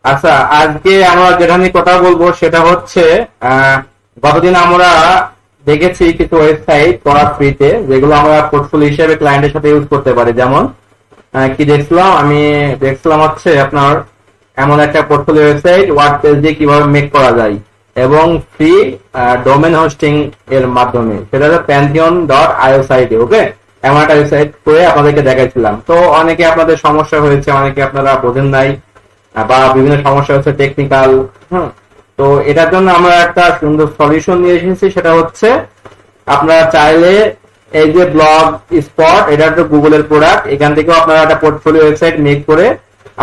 আচ্ছা, আজকে আমরা যেটা নিয়ে কথা বলবো সেটা হচ্ছে গতদিন আমরা দেখেছি কিছু ওয়েবসাইট করা ফ্রিতে, যেগুলো আমরা পোর্টফোলিও হিসেবে ক্লায়েন্টের সাথে ইউজ করতে পারি। যেমন কি দেখছিলাম, আমি দেখছিলাম হচ্ছে আপনার এমন একটা পোর্টফোলিও ওয়েবসাইট ওয়ার্ডপ্রেস দিয়ে কিভাবে মেক করা যায় এবং ফ্রি ডোমেন হোস্টিং এর মাধ্যমে, সেটা হচ্ছে pantheon.io সাইটে। ওকে, এমন একটা ওয়েবসাইট করে আপনাদেরকে দেখাইছিলাম। তো অনেকে আপনাদের সমস্যা হয়েছে, অনেকে আপনারা বোঝেন নাই বা বিভিন্ন সমস্যা হচ্ছে টেকনিক্যাল। তো এটার জন্য আমরা একটা সুন্দর সলিউশন নিয়ে এসেছি, সেটা হচ্ছে আপনারা চাইলে এই যে ব্লগ স্পট, এটা তো গুগলের প্রোডাক্ট, এখান থেকেও আপনারা একটা পোর্টফোলিও ওয়েবসাইট মেক করে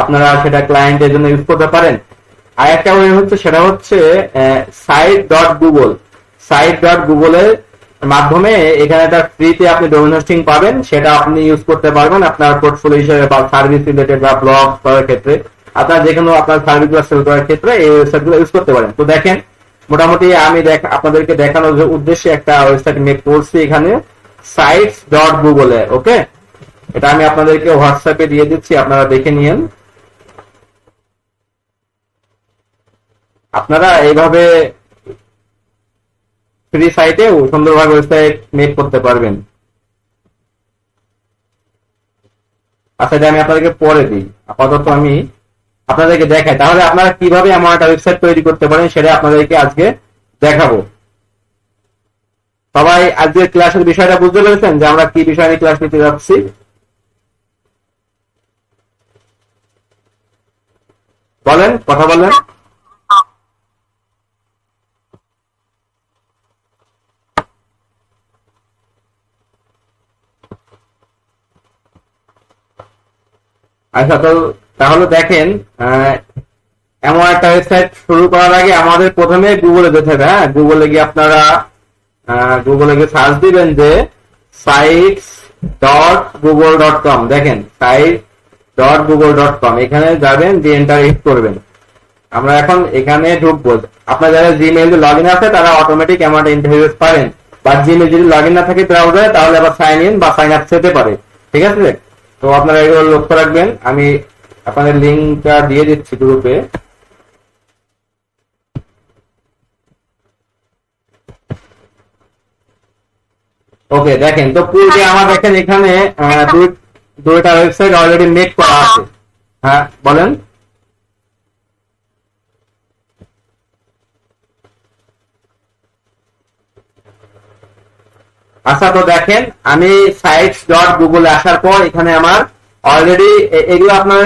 আপনারা সেটা ক্লায়েন্টের জন্য ইউজ করতে পারেন। আর একটা ওয়ে হচ্ছে, সেটা হচ্ছে সাইট.গুগল। সাইট.গুগলের মাধ্যমে এখানে একটা ফ্রিতে আপনি ডোমেন হোস্টিং পাবেন, সেটা আপনি ইউজ করতে পারবেন আপনার পোর্টফোলিও হিসেবে বা সার্ভিস রিলেটেড বা ব্লগ করার ক্ষেত্রে, আপনার যে কোনো আপনার সার্ভিস বা সেল করার ক্ষেত্রে এই ওয়েবসাইটগুলো ইউজ করতে পারেন। তো দেখেন, মোটামুটি আমি আপনাদেরকে দেখানোর উদ্দেশ্যে একটা ওয়েবসাইট মেক করছি এখানে sites.google এ। ওকে, এটা আমি আপনাদেরকে হোয়াটসঅ্যাপে দিয়ে দিচ্ছি, আপনারা দেখে নিয়েন। আপনারা এইভাবে ফ্রি সাইটেও সুন্দরভাবে ওয়েবসাইট মেক করতে পারবেন। আচ্ছা, এটা আমি আপনাদেরকে পরে দিই, আপাতত আমি আপনাদেরকে দেখাই তাহলে আপনারা কিভাবে আমার একটা ওয়েবসাইট তৈরি করতে পারেন সেটা আপনাদেরকে আজকে দেখাবো। সবাই আজকের ক্লাসের বিষয়টা বুঝতে পেরেছেন যে আমরা কি বিষয় নিয়ে ক্লাস নিতে যাচ্ছি? বলেন, কথা বলেন। আচ্ছা, তো তাহলে দেখেন, এমন একটা ওয়েবসাইট শুরু করার আগে আমাদের প্রথমে গুগলে যেতে হবে। হ্যাঁ, গুগলে গিয়ে আপনারা গুগলে গিয়ে সার্চ দিবেন যে sites.google.com। দেখেন, sites.google.com, এখানে যাবেন, দিয়ে এন্টার হিট করবেন। আমরা এখন এখানে ঢুকবো। আপনার যারা জিমেইল লগ ইন আছে তারা অটোমেটিক এমন একটা ইন্টারফেস পাবেন, বা জিমেইল যদি লগ ইন না থাকে ব্রাউজারে, তাহলে আবার সাইন ইন বা সাইন আপ যেতে পারে। ঠিক আছে, তো আপনারা এগুলো লক্ষ্য রাখবেন। আমি আপনাদের লিঙ্কটা দিয়ে দিচ্ছি গ্রুপে। ওকে, দেখেন, তো পূর্বে আমার দেখেন এখানে দুইটা ওয়েবসাইট অলরেডি মেক করা আছে। হ্যাঁ, বলেন। আচ্ছা, তো দেখেন, আমি sites.google আসার পর এখানে আমার অলরেডি এগুলো আপনার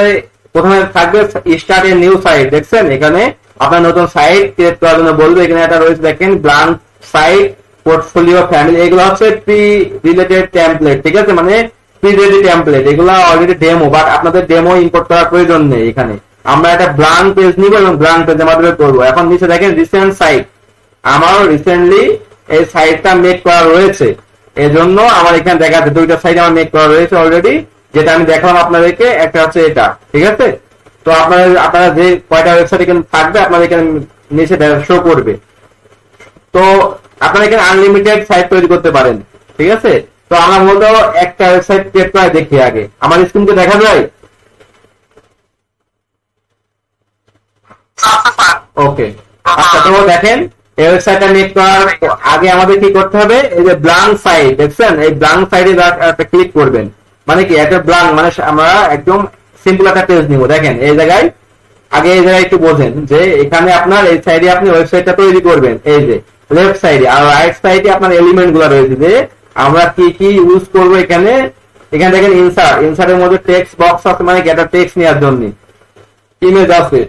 প্রথমে থাকবে স্টার্ট এ নিউ সাইট। দেখছেন, এখানে আপনার নতুন সাইট ক্রিয়েট করার জন্য বলবে। এখানে একটা রয়েছে, দেখেন, ব্ল্যাঙ্ক সাইট, পোর্টফোলিও, ফ্যামিলি, এগুলো হচ্ছে প্রি রিলেটেড টেমপ্লেট। ঠিক আছে, মানে প্রি রেডি টেমপ্লেট, এগুলো অলরেডি ডেমো, বাট আপনাদের ডেমো ইম্পোর্ট করার প্রয়োজন নেই। এখানে আমরা একটা ব্ল্যাঙ্ক পেজ নিব এবং ব্ল্যাঙ্ক পেজের মাধ্যমে করবো। এখন নিচে দেখেন রিসেন্ট সাইট, আমার রিসেন্টলি এই সাইটটা মেক করা রয়েছে, এজন্য আমার এখানে দেখাচ্ছে দুইটা সাইট আমার মেক করা রয়েছে অলরেডি, যেটা আমি দেখালাম আপনাদেরকে। একটা হচ্ছে এটা, ঠিক আছে। তো আপনারা যে কয়টা ওয়েবসাইট এখানে থাকবে আপনাদের এখানে নিচে শো করবে। তো আপনারা এখানে আনলিমিটেড সাইট তৈরি করতে পারেন। ঠিক আছে, তো আমরা মূলত একটা ওয়েবসাইট ক্রিয়েট করে দেখি আগে। আমার স্ক্রিনকে দেখা যায়? ওকে, আচ্ছা, তো দেখেন, এই ওয়েবসাইটটা মেক করার আগে আমাদের কি করতে হবে? এই যে ব্ল্যাঙ্ক সাইট দেখছেন, এই ব্ল্যাঙ্ক সাইটে একটা ক্লিক করবেন। মানে কি, একটা ব্ল্যাঙ্ক মানে আমরা একদম সিম্পল একটা পেজ নিব। দেখেন, এই জায়গায় আগে এই জায়গায় একটু বোঝেন যে এখানে আপনার এই সাইডে আপনি ওয়েবসাইটটা তৈরি করবেন। এই যে লেফট সাইডে আর রাইট সাইডে আপনার এলিমেন্ট গুলো রয়েছে যে আমরা কি কি ইউজ করব। এখানে দেখেন ইনসার্টের মধ্যে টেক্সট বক্স আছে, মানে কি একটা টেক্সট নেওয়ার জন্য, ইমেজ আছে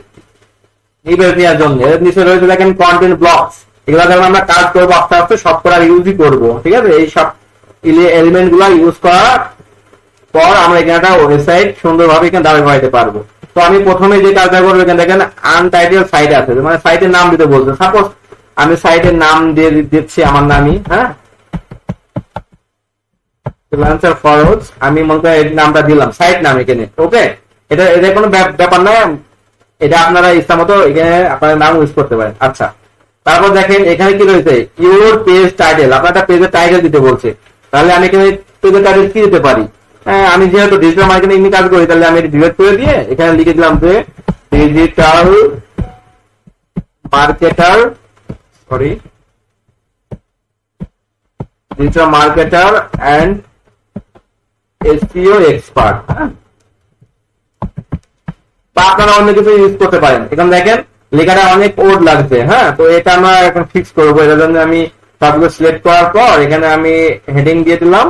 ইমেজ নেওয়ার জন্য। এর নিচে রয়েছে দেখেন কন্টেন্ট ব্লকস, এগুলো যখন আমরা কাজ করবো আস্তে আস্তে সব করার ইউজই করবো। ঠিক আছে, এই সব এলিমেন্ট গুলা ইউজ করার পর আমরা এখানে একটা ওয়েবসাইট সুন্দরভাবে এখানে দাঁড় করাইতে পারবো। তো আমি প্রথমে যে কাজটা করবো, এখানে দেখেন আনটাইটেল সাইট আছে, মানে সাইটের নাম দিতে বলছে। সাপোজ আমি সাইটের নাম দিয়ে দিচ্ছি আমার নামই। হ্যাঁ, ফ্রিল্যান্সার ফরওয়ার্ড, আমি মনে করি এই নামটা দিলাম, সাইট নাম এখানে। ওকে, এটা কোনো ব্যাপার না, এটা আপনারা ইচ্ছা মতো এখানে আপনার নাম ইউজ করতে পারেন। আচ্ছা, তারপর দেখেন এখানে কি রয়েছে, ইউর পেজ টাইটেল, আপনার একটা পেজের টাইটেল দিতে বলছে। তাহলে আমি এখানে পেজের টাইটেল কি দিতে পারি? আমি যেহেতু ডিজিটাল মার্কেটিং নিয়ে কাজ করি, তাহলে আমি ডিলিট করে দিয়ে এখানে লিখে দিলাম যে digital marketer digital marketer and SEO expert. বা আপনারা অন্য কিছু ইউজ করতে পারেন। এখানে দেখেন লেখাটা অনেক ওড লাগছে। হ্যাঁ, তো এটা আমরা এখন ফিক্স করবো। এটার জন্য আমি সবগুলো সিলেক্ট করার পর এখানে আমি হেডিং দিয়ে দিলাম,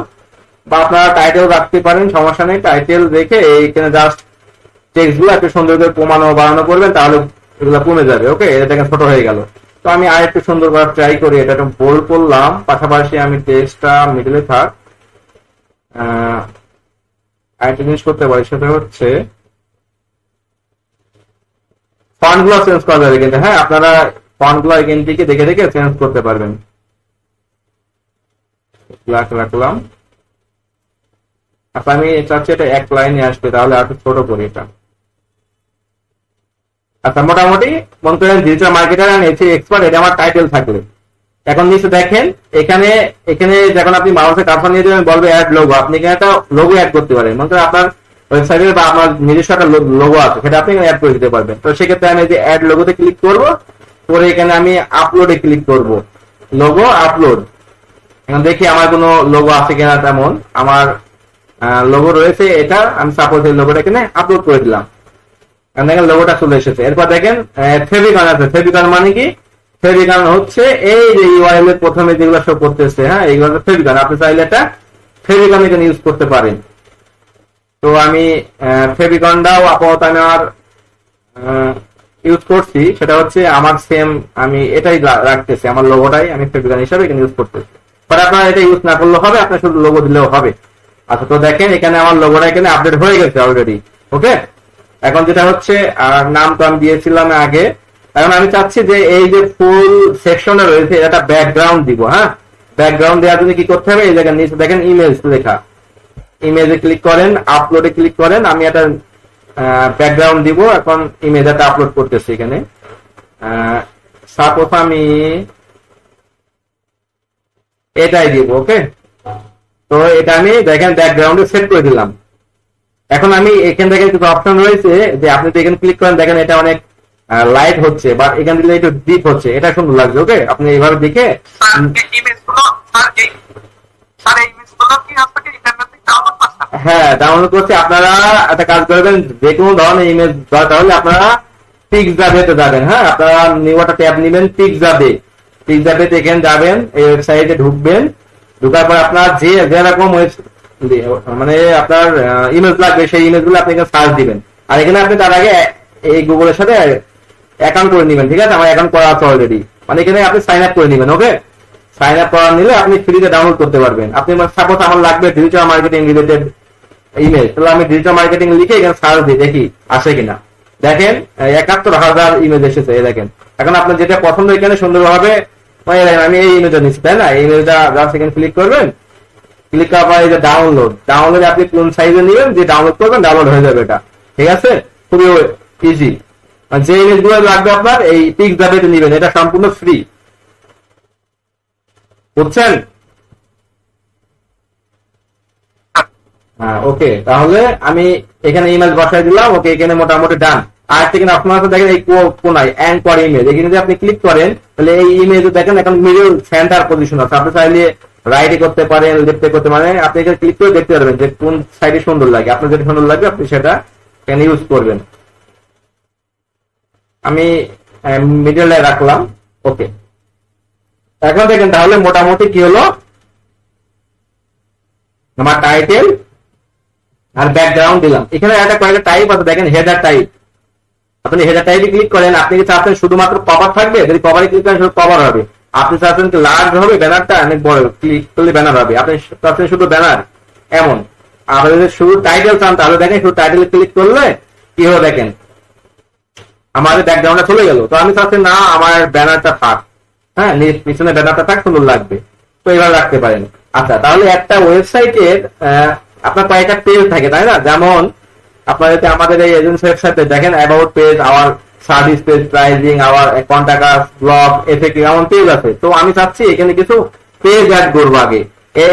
বা আপনারা টাইটেল রাখতে পারেন, সমস্যা নেই। টাইটেল রেখে এইখানে জাস্ট টেক্সট গুলো একটু সুন্দর করে কমানো বাড়ানো করবেন, তাহলে এগুলো কমে যাবে। ওকে, এটা দেখেন ছোট হয়ে গেল। তো আমি আর একটু সুন্দর করার ট্রাই করি। এটা একটু বোল্ড করলাম, পাশাপাশি আমি টেক্সটটা মিডলে থাক। আরেকটা জিনিস করতে পারি, সেটা হচ্ছে ফন্ট গুলো চেঞ্জ করা যাবে কিন্তু। হ্যাঁ, আপনারা ফন্ট গুলো এখান থেকে দেখে দেখে চেঞ্জ করতে পারবেন। রাখলাম। আচ্ছা, আমি চাচ্ছি এটা এক লাইনে আসবে, তাহলে আর একটু ছোট করি এটা। আচ্ছা, মোটামুটি মনে করেন digital marketer and SEO expert, এটা আমার টাইটেল থাকবে। এখন নিচে দেখেন এখানে যখন আপনি মাউসে কার্সর নিয়ে যাবেন বলবে অ্যাড লোগো, আপনি এখানে একটা লোগো অ্যাড করতে পারেন। মনে করেন আপনার ওয়েবসাইটে বা আপনার নিজস্ব একটা লোগো আছে, সেটা আপনি অ্যাড করে দিতে পারবেন। তো সেক্ষেত্রে আমি যে অ্যাড লোগোতে ক্লিক করব, করে এখানে আমি আপলোডে ক্লিক করব, লোগো আপলোড। এখন দেখি আমার কোনো লোগো আছে কিনা। তেমন আমার লোগো রয়েছে, এটা আমি সাপোজ এই লোগোটা এখানে আপলোড করে দিলাম। দেখেন লোগোটা চলে এসেছে। এরপর দেখেন ফেভিকন আছে। ফেভিকন মানে কি? ফেভিকন হচ্ছে এই যে ইউআরএল এর প্রথমে যেগুলো শো করতেছে, হ্যাঁ, এইগুলো ফেভিকন। আপনি চাইলে এটা ফেভিকন এখানে ইউজ করতে পারেন। তো আমি ফেভিকনটাও আপাতত আমি আর ইউজ করছি, সেটা হচ্ছে আমার সেম, আমি এটাই রাখতেছি, আমার লোগোটাই আমি ফেভিকন হিসাবে এখানে ইউজ করতেছি। বাট আপনারা এটা ইউজ না করলেও হবে, আপনার শুধু লোগো দিলেও হবে। আচ্ছা, তো দেখেন এখানে আমার লোগোটা এখানে আপডেট হয়ে গেছে অলরেডি। ওকে, এখন যেটা হচ্ছে নাম তো আমি দিয়েছিলাম আগে। এখন আমি চাচ্ছি যে এই যে ফুল সেকশনে রয়েছে এটা ব্যাকগ্রাউন্ড দিব। হ্যাঁ, ব্যাকগ্রাউন্ড দেওয়ার জন্য কি করতে হবে? এই জায়গায় নিচে দেখেন ইমেজ লেখা, ইমেজে ক্লিক করেন, আপলোডে ক্লিক করেন। আমি একটা ব্যাকগ্রাউন্ড দিব। এখন ইমেজ একটা আপলোড করতেছি এখানে। সাপোজ আমি এটাই দিব। ওকে, তো এটা আমি দেখেন ব্যাকগ্রাউন্ডে সেট করে দিলাম। এখন আমি এখান থেকে কিছু অপশন রয়েছে যে আপনি তো এখানে ক্লিক করেন, দেখেন এটা অনেক লাইট হচ্ছে, বা এখান থেকে একটু ডিপ হচ্ছে, এটা সুন্দর লাগছে। ওকে, আপনি এইভাবে দেখে হ্যাঁ ডাউনলোড করতে আপনারা একটা কাজ করবেন, যে কোনো ধরনের ইমেজ দরকার হলে আপনারা পিক্সাবেতে যাবেন। হ্যাঁ, আপনারা নিউ একটা ট্যাব নেবেন, পিক্সাবেতে এখানে যাবেন, এই ওয়েবসাইটে ঢুকবেন। ঢুকার পর আপনার যে যেরকম মানে আপনার ইমেজ লাগবে সেই ইমেজগুলো আপনি এখানে সার্চ দিবেন। আর এখানে আপনি তার আগে এই গুগলের সাথে অ্যাকাউন্ট করে নেবেন। ঠিক আছে, আমার অ্যাকাউন্ট করা আছে অলরেডি, মানে এখানে আপনি সাইন আপ করে নেবেন। ওকে, সাইন আপ করা নিলে আপনি ফ্রিতে ডাউনলোড করতে পারবেন। আপনি সাপোজ আমার লাগবে ডিজিটাল মার্কেটিং রিলেটেড ইমেজ, তাহলে আমি ডিজিটাল মার্কেটিং লিখে এখানে সার্চ দিই, দেখি আসে কিনা। দেখেন ৭১,০০০ ইমেজ এসেছে। দেখেন এখন আপনার যেটা পছন্দ এখানে সুন্দরভাবে আমি এই ইমেজটা নিচ্ছি, তাই না? এই ইমেজটা জাস্ট এখানে ক্লিক করবেন। ক্লিক করার পর এই যে ডাউনলোড আপনি কোন সাইজে নেবেন, যে ডাউনলোড করবেন ডাউনলোড হয়ে যাবে এটা। ঠিক আছে, খুবই ইজি। যে ইমেজগুলো লাগবে আপনার এই পিক্সাবেতে নেবেন, এটা সম্পূর্ণ ফ্রি, বুঝছেন? হ্যাঁ, ওকে, তাহলে আমি এখানে ইমেজ বসাই দিলাম। ওকে, এখানে মোটামুটি ডান। আর এখানে আপনার কাছে দেখেন এই কোনায় অ্যাঙ্কর ইমেজ, এখানে যদি আপনি ক্লিক করেন তাহলে এই ইমেজে দেখেন এখন মিডল সেন্টার পজিশন আছে। আপনি চাইলে রাইটে করতে পারেন, লেফটে করতে পারেন। আপনি এখানে ক্লিক করে দেখতে পারবেন যে কোন সাইডে সুন্দর লাগে, আপনার যেটা সুন্দর লাগবে আপনি সেটা এখানে ইউজ করবেন। আমি মিডলে রাখলাম। ওকে, এখন দেখেন তাহলে মোটামুটি কি হলো, আমার টাইটেল আর ব্যাকগ্রাউন্ড দিলাম। এখানে একটা কয়েকটা টাইপ আছে, দেখেন হেডার টাইপ। আপনি হেডার টাইপে ক্লিক করেন, আপনি কি চাচ্ছেন শুধুমাত্র কভার থাকবে? যদি কভারে ক্লিক করেন শুধু কভার হবে। আপনি চাচ্ছেন কি লার্জ হবে ব্যানারটা, অনেক বড়, ক্লিক করলে ব্যানার হবে। আপনি চাচ্ছেন শুধু ব্যানার, এমন। আপনি যদি শুধু টাইটেল চান তাহলে দেখেন শুধু টাইটেলে ক্লিক করলে কি হবে, দেখেন আমাদের ব্যাকগ্রাউন্ডটা চলে গেল। তো আমি চাচ্ছি না আমার ব্যানারটা থাক, হ্যাঁ, পিছনে ব্যানারটা থাক, সুন্দর লাগবে। তো এবার রাখতে পারেন। আচ্ছা, তাহলে একটা ওয়েবসাইটের আপনার কয়েকটা পেজ থাকে, তাই না? যেমন আপনার আমাদের এই এজেন্সি ওয়েবসাইটে দেখেন about page, our service page, pricing, our contact us, blog, FAQ, এমন পেজ আছে। তো আমি চাচ্ছি এখানে কিছু পেজ অ্যাড করবো আগে।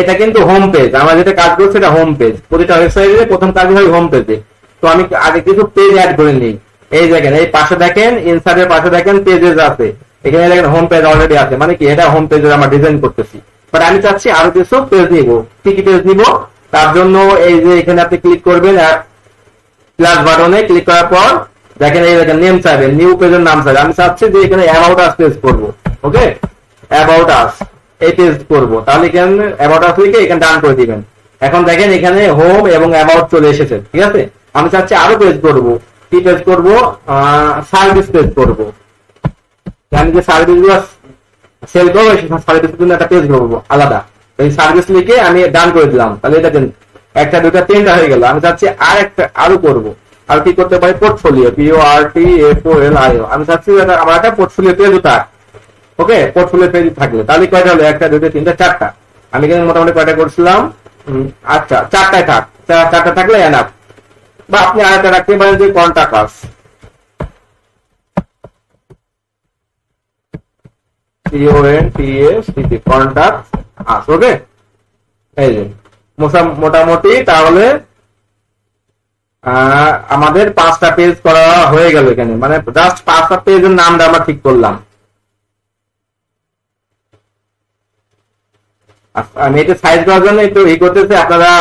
এটা কিন্তু হোম পেজ, আমরা যেটা কাজ করছি এটা হোম পেজ। প্রতিটা ওয়েবসাইটে প্রথম কাজ হয় হোম পেজে। তো আমি আগে কিছু পেজ অ্যাড করে নিই। এই দেখেন এই পাশে দেখেন ইনসার্টের পাশে দেখেন পেজেস আছে, এখানে দেখেন হোম পেজ অলরেডি আছে, মানে কি এটা হোম পেজে আমরা ডিজাইন করতেছি। বাট আমি চাচ্ছি আরো কিছু পেজ নিব। কি কি পেজ নিব? তার জন্য এই যে এখানে আপনি ক্লিক করবেন, প্লাস বাটনে ক্লিক করার পর দেখেন এই দেখেন নেম চাইবেন, নিউ পেজের নাম চাইবেন। আমি চাচ্ছি যে এখানে অ্যাবাউট আস পেজ করবো। ওকে, অ্যাবাউট আস এই পেজ করবো, তাহলে এখানে অ্যাবাউট আস লিখে এখানে ডান করে দিবেন। এখন দেখেন এখানে হোম এবং অ্যাবাউট চলে এসেছে, ঠিক আছে। আমি চাচ্ছি আরো পেজ করবো। কি পেজ করবো? সার্ভিস পেজ করবো। আমি যে সার্ভিস গুলো সেল করবো সার্ভিসের জন্য একটা পেজ করবো আলাদা, এই সার্ভিস লিখে আমি ডান করে দিলাম। তাহলে এটা একটা দুটা তিনটা হয়ে গেল। আমি চাচ্ছি আর একটা আরো করবো। আর কি করতে পারি? Portfolio, PORTFOLIO। আমি চাচ্ছি আমার একটা পোর্টফোলিও পেজ থাক। ওকে, পোর্টফোলিও পেজ থাকলে তাহলে কয়টা হলো? একটা দুটো তিনটা চারটা। আমি কিন্তু মোটামুটি কয়টা করছিলাম? আচ্ছা, চারটায় থাক। চারটা থাকলে এনাফ। বা আপনি আর একটা রাখতে পারেন যে কন্টাক্ট আস, কন্টাক্ট আস। ওকে, এই যে মোটামুটি তাহলে আমাদের 5টা পেজ করা হয়ে গেল এখানে, মানে জাস্ট 5টা পেজের নামটা আমরা ঠিক করলাম। আমি এটা সাইজ করার জন্য একটু করতেছি, আপনারা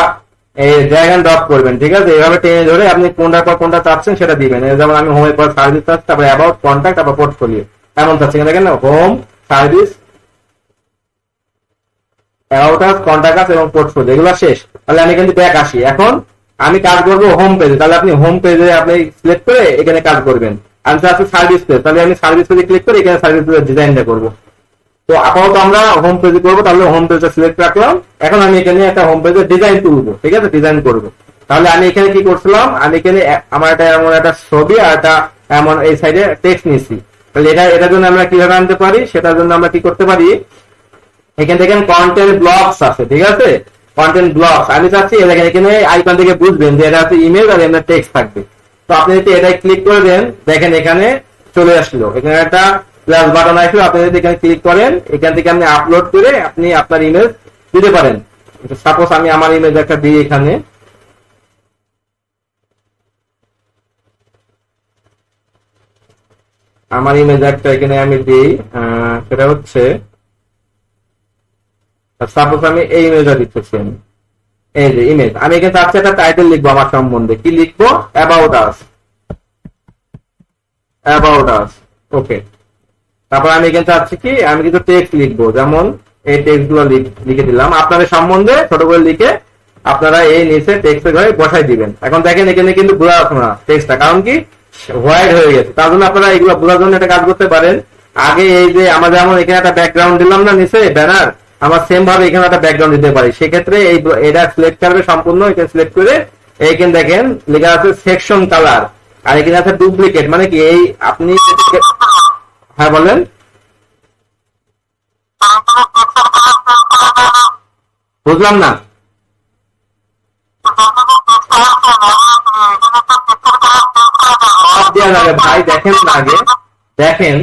এই ড্র্যাগ এন্ড ড্রপ করবেন, ঠিক আছে। এইভাবে টেনে ধরে আপনি কোনটার পর কোনটা চাচ্ছেন সেটা দিবেন। যেমন আমি হোমের পর সার্ভিস চাচ্ছি, তারপরে অ্যাবাউট, কন্ট্যাক্ট, তারপর পোর্টফোলিও এমন চাচ্ছি। দেখেন home, service, about us, contact us এবং পোর্টফোলিও এগুলো শেষ। তাহলে আমি কিন্তু ব্যাক আসি। এখন আমি কাজ করবো হোম পেজে, তাহলে আপনি হোম পেজে আপনি সিলেক্ট করে এখানে কাজ করবেন। আমি চাচ্ছি সার্ভিস পেজ, তাহলে আমি সার্ভিস পেজে ক্লিক করে এখানে সার্ভিস পেজের ডিজাইনটা করবো। তো আপাতত আমরা হোম পেজে করবো, তাহলে হোম পেজটা সিলেক্ট রাখলাম। এখন আমি এখানে একটা হোম পেজের ডিজাইন তুলবো, ঠিক আছে, ডিজাইন করবো। তাহলে আমি এখানে কি করছিলাম? আমি এখানে আমার একটা এমন একটা ছবি আর একটা এমন এই সাইডে টেক্সট নিচ্ছি। তাহলে এটার জন্য আমরা কিভাবে আনতে পারি? সেটার জন্য আমরা কি করতে পারি? এখানে দেখেন কন্টেন্ট ব্লকস আছে, ঠিক আছে, কন্টেন্ট ব্লকস। আমি চাচ্ছি দেখেন এখানে আইকন থেকে বুঝবেন যে এটা হচ্ছে ইমেজ আর এমনি টেক্সট থাকবে। তো আপনি যদি এটাই ক্লিক করে দেন, দেখেন এখানে চলে আসলো, এখানে একটা প্লাস বাটন আসলো। আপনি যদি এখানে ক্লিক করেন, এখান থেকে আপনি আপলোড করে আপনি আপনার ইমেজ দিতে পারেন। সাপোজ আমি আমার ইমেজ একটা দিই এখানে, আমার ইমেজ একটা এখানে আমি দিই, সেটা হচ্ছে সাপোজ আমি এই ইমেজটা দিতেছি। এই যে ইমেজ, আমি এখানে চাচ্ছি একটা টাইটেল লিখবো আমার সম্বন্ধে। কি লিখবো? About us, about us. ওকে, তারপর আমি এখানে চাচ্ছি কি আমি কিন্তু টেক্সট লিখবো, যেমন এই টেক্সট গুলো লিখে দিলাম আপনাদের সম্বন্ধে ছোট করে লিখে আপনারা এই নিচে টেক্সটের ঘরে বসাই দিবেন। এখন দেখেন এখানে কিন্তু বোঝা যাচ্ছে না টেক্সটটা, কারণ কি হোয়াইট হয়ে গেছে। তার জন্য আপনারা এগুলো বোঝার জন্য একটা কাজ করতে পারেন। আগে এই যে আমরা যেমন এখানে একটা ব্যাকগ্রাউন্ড দিলাম না নিচে ব্যানার, আমরা সেম ভাবে এখানে একটা ব্যাকগ্রাউন্ড দিতে পারি। সেক্ষেত্রে এটা সিলেক্ট করবে সম্পূর্ণ, এখানে সিলেক্ট করে এইখানে দেখেন লেখা আছে সেকশন কালার, আর এখানে আছে ডুপ্লিকেট, মানে কি এই আপনি হ্যাঁ বলেন। বুঝলাম না। সব দেওয়া যাবে ভাই, দেখেন না আগে দেখেন।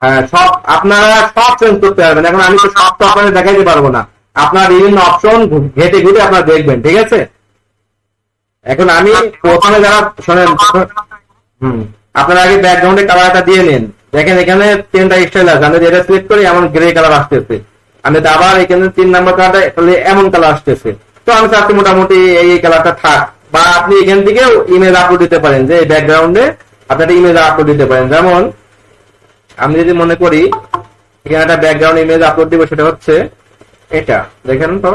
হ্যাঁ, সব আপনারা সব চেঞ্জ করতে পারবেন। এখন আমি তো সব তো আপনাদের দেখাইতে পারবো না, আপনার বিভিন্ন অপশন ঘেটে ঘুরে আপনারা দেখবেন, ঠিক আছে। এখন আমি প্রথমে যারা শোনেন, আপনারা আগে ব্যাকগ্রাউন্ডে কালারটা দিয়ে নিন। দেখেন এখানে 3টা স্টাইল আছে, আমি যেটা সিলেক্ট করি এমন গ্রে কালার আসতেছে। আমি আবার এখানে 3 নম্বর কালারটা তাহলে এমন কালার আসতেছে। তো আমি চাচ্ছি মোটামুটি এই কালারটা থাক। বা আপনি এখান থেকে ইমেজ আপলোড দিতে পারেন, যে ব্যাকগ্রাউন্ডে আপনি একটা ইমেজ আপলোড দিতে পারেন। যেমন আমি যদি মনে করি এখানে একটা ব্যাকগ্রাউন্ড ইমেজ আপলোড দিব, সেটা হচ্ছে এটা, দেখেন তো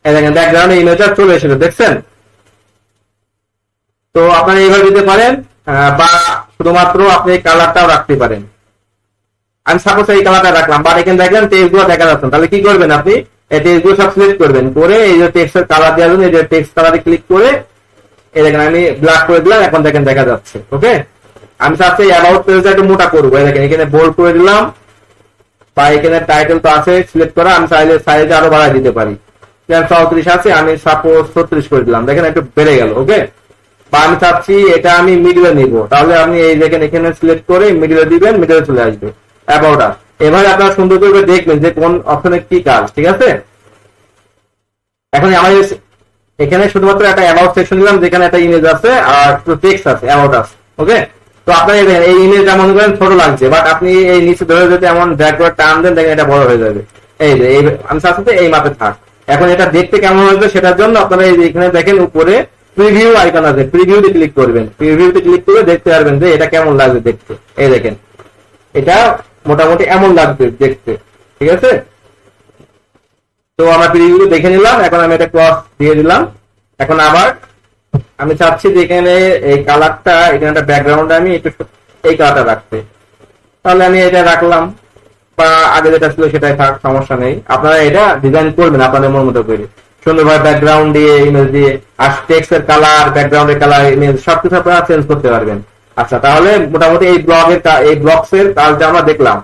এই দেখেন ব্যাকগ্রাউন্ড ইমেজটা চলে এসেছে, দেখছেন। তো আপনারা এইভাবে দিতে পারেন, বা শুধুমাত্র আপনি কালারটাও রাখতে পারেন। আমি সাপোজ এই কালারটা রাখলাম, বাট এখানে দেখেন টেক্সট গুলো দেখা যাচ্ছে। তাহলে কি করবেন? আপনি এই টেক্সট গুলো সব সিলেক্ট করবেন, করে এই যে টেক্সটের কালার দেওয়ার জন্য এই যে টেক্সট কালারে ক্লিক করে এই দেখেন আমি ব্ল্যাক করে দিলাম, এখন দেখেন দেখা যাচ্ছে। ওকে, আমি চাচ্ছি অ্যাবাউট পেজটা একটু মোটা করবো, এই দেখেন এখানে বোল্ড করে দিলাম, বা এখানে টাইটেল তো আছে সিলেক্ট করা, আমি চাইলে সাইজে আরো বাড়াই দিতে পারি। 34 আছে, আমি সাপোজ 36 করে দিলাম, দেখেন একটু বেড়ে গেল। ওকে, বা আমি চাচ্ছি এটা আমি মিডলে নিব, তাহলে আপনি এই দেখেন এখানে সিলেক্ট করে মিডলে দিবেন, মিডলে চলে আসবে অ্যাবাউট আস। এভাবে আপনারা সুন্দর করে দেখবেন যে কোন অপশনে কি কাজ, ঠিক আছে। এখন আমাদের এখানে শুধুমাত্র একটা অ্যাবাউট সেকশন দিলাম যেখানে একটা ইমেজ আছে আর একটু টেক্সট আছে অ্যাবাউট আছে। ওকে, তো আপনার এই ইমেজটা মনে করেন ছোট লাগছে, বাট আপনি এই নিচে ধরে যদি এমন ড্র্যাগ করে টান দেন দেখেন এটা বড় হয়ে যাবে। এই যে আমি চাচ্ছি এই মাপে থাক। এখন এটা দেখতে কেমন হয়েছে সেটার জন্য আপনারা এই এখানে দেখেন উপরে প্রিভিউ আইকন আছে, প্রিভিউতে ক্লিক করবেন। প্রিভিউতে ক্লিক করে দেখতে পারবেন যে এটা কেমন লাগবে দেখতে। এই দেখেন এটা মোটামুটি এমন লাগবে দেখতে, ঠিক আছে। তো আমরা প্রিভিউ দেখে নিলাম, এখন আমি এটা ক্রস দিয়ে দিলাম। এখন আবার আমি চাচ্ছি যে এখানে এই কালারটা, এখানে একটা ব্যাকগ্রাউন্ড আমি একটু এই কালারটা রাখতে, তাহলে আমি এটা রাখলাম, বা আগে যেটা ছিল সেটাই থাক, সমস্যা নেই। আপনারা এটা ডিজাইন করবেন আপনাদের মন মতো করে, সুন্দরভাবে ব্যাকগ্রাউন্ড দিয়ে ইমেজ দিয়ে, আর টেক্সটের কালার, ব্যাকগ্রাউন্ডের কালার, ইমেজ সবকিছু আপনারা চেঞ্জ করতে পারবেন। আচ্ছা, তাহলে মোটামুটি এই ব্লগসের কাজটা আমরা দেখলাম।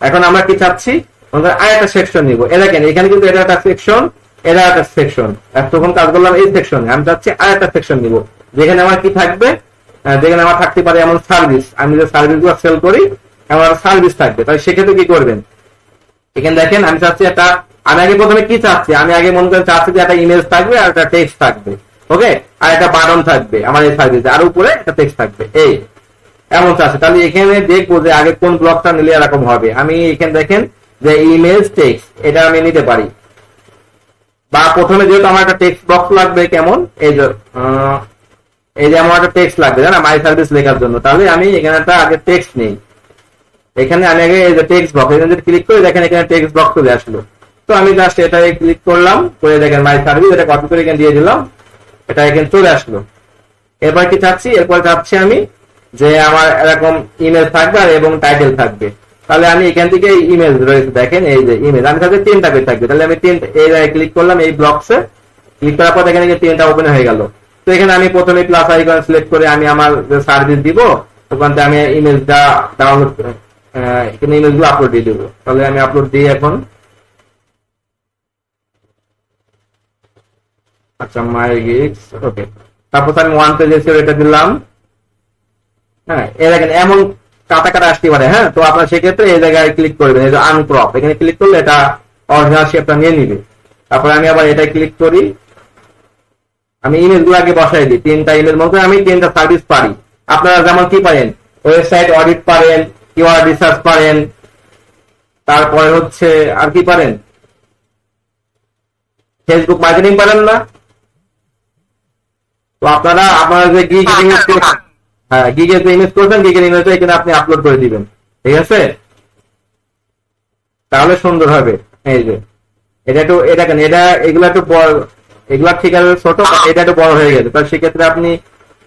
এখন আমরা কি চাচ্ছি, আরেকটা সেকশন নিব। দেখেন এখানে কিন্তু এটা একটা সেকশন, এটা একটা সেকশন। তখন কাজ করলাম এই সেকশনে, আমি চাচ্ছি আরেকটা সেকশন নিব যেখানে আমার কি থাকবে, যেখানে আমার থাকতে পারে এমন সার্ভিস, আমি যে সার্ভিস গুলো সেল করি আমার সার্ভিস থাকবে। তাই সেক্ষেত্রে কি করবেন, এখানে দেখেন আমি চাচ্ছি একটা, আমি আগে প্রথমে কি চাচ্ছি, আমি আগে মনে করেন চাচ্ছি যে একটা ইমেজ থাকবে আর একটা টেক্সট থাকবে। ওকে, আর একটা বাটন থাকবে আমার এই সার্ভিসে, আর উপরে একটা টেক্সট থাকবে, এই এমন চাচ্ছি। তাহলে এখানে দেখবো যে আগে কোন ব্লকটা নিলে এরকম হবে। আমি এখানে দেখেন যে ইমেজ টেক্সট, এটা আমি নিতে পারি, বা প্রথমে যেহেতু আমার একটা টেক্সট বক্স লাগবে, কেমন এই যে আমার একটা টেক্সট লাগবে না মাই সার্ভিস লেখার জন্য, তাহলে আমি এখানে একটা আগে টেক্সট নেই। এখানে আমি আগে এই যে টেক্সট বক্স, এখানে যদি ক্লিক করি দেখেন এখানে টেক্সট বক্স চলে আসলো। তো আমি জাস্ট এটাই ক্লিক করলাম, করে দেখেন মাই সার্ভিস, এটা কপি করে এখানে দিয়ে দিলাম, এটা এখানে চলে আসলো। এরপর কি চাচ্ছি, এরপর চাচ্ছি আমি যে আমার এরকম ইমেজ থাকবে আর এবং টাইটেল থাকবে। তাহলে আমি এখান থেকে ইমেজ রয়েছে, দেখেন এই যে ইমেজ, আমি চাচ্ছি 3টা পেজ থাকবে। তাহলে আমি 3 এই জায়গায় ক্লিক করলাম, এই ব্লকসে ক্লিক করার পর এখানে 3টা ওপেন হয়ে গেল। তো এখানে আমি প্রথমে প্লাস আইকন সিলেক্ট করে আমি আমার যে সার্ভিস দিব ওখান থেকে আমি ইমেজটা ডাউনলোড, এখানে ইমেজগুলো আপলোড দিয়ে দেবো। তাহলে আমি আপলোড দিই এখন। আচ্ছা, মাই গিগস, ওকে। তারপর আমি 1 পেজে এটা দিলাম। হ্যাঁ, এ দেখেন এমন কাটা কাটা আসতে পারে। হ্যাঁ, তো আপনার সেক্ষেত্রে এই জায়গায় ক্লিক করবেন, এই যে আনক্রপ, এখানে ক্লিক করলে এটা অরিজিনাল শেপটা নিয়ে নিবে। তারপরে আমি আবার এটা ক্লিক করি, আমি ইমেজ গুলো আগে বসাই দিই। 3টা ইমেজ মধ্যে আমি 3টা সার্ভিস পারি। আপনারা যেমন কি পারেন, ওয়েবসাইট অডিট পারেন, কিওয়ার্ড রিসার্চ পারেন, তারপরে হচ্ছে আর কি পারেন, ফেসবুক মার্কেটিং পারেন না? তো আপনারা যে গিগ ইমেজ করছেন, হ্যাঁ গিগের যে ইমেজ করছেন, গিগের ইমেজটা এখানে আপনি আপলোড করে দিবেন, ঠিক আছে? তাহলে সুন্দর হবে। এই যে এটা একটু, এটা কেন এটা, এগুলা একটু বড়, এগুলা ঠিক আছে ছোট, এটা একটু বড় হয়ে গেছে। তাহলে সেক্ষেত্রে আপনি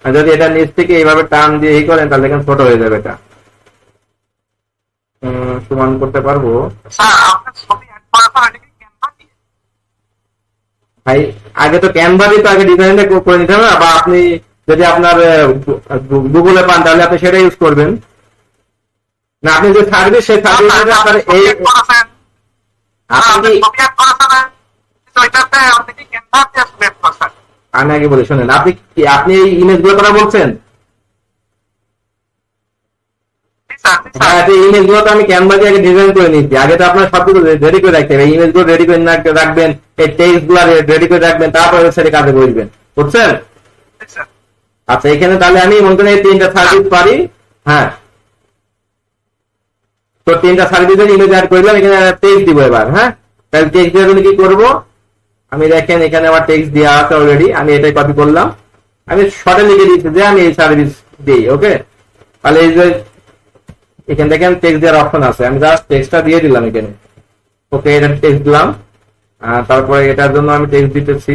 যদি এটা নিচ থেকে এইভাবে টান দিয়ে এই করেন তাহলে এখানে ছোট হয়ে যাবে। এটা সমান করতে পারবো ভাই? আগে তো ক্যানভা দিয়ে তো আগে ডিজাইনটা করে নিতে হবে না, বা আপনি যদি আপনার গুগলে পান তাহলে আপনি সেটা ইউজ করবেন না। আপনি যে সার্ভিস, সেই সার্ভিস আপনার এই আমি আগে বলি শোনেন, আপনি এই ইমেজ গুলো কথা বলছেন। হ্যাঁ, ইমেজ গুলো তো আমি ক্যানভা দিয়ে আগে ডিজাইন করে নিচ্ছি। আগে তো আপনার সবকিছু রেডি করে রাখতে হবে, ইমেজ গুলো রেডি করে রাখবেন, এই টেক্সট গুলো রেডি করে রাখবেন, তারপর ওয়েবসাইটে কাজে বসবেন, বুঝছেন? আচ্ছা, এখানে তাহলে আমি মনে করেন এই 3টা সার্ভিস পারি। হ্যাঁ, তো 3টা সার্ভিসের ইমেজ অ্যাড করলাম, এখানে টেক্সট দিব এবার। হ্যাঁ, তাহলে টেক্সট দেওয়ার জন্য কি করবো, আমি দেখেন এখানে আমার টেক্সট দেওয়া আছে অলরেডি, আমি এটাই কপি করলাম, আমি শর্টে লিখে দিচ্ছি যে আমি এই সার্ভিস দিই। ওকে, তাহলে এই যে এখানে দেখেন টেক্সট দেওয়ার অপশন আছে, আমি জাস্ট টেক্সটটা দিয়ে দিলাম এখানে। ওকে, এটা টেক্সট দিলাম, তারপরে এটার জন্য আমি টেক্সট দিতেছি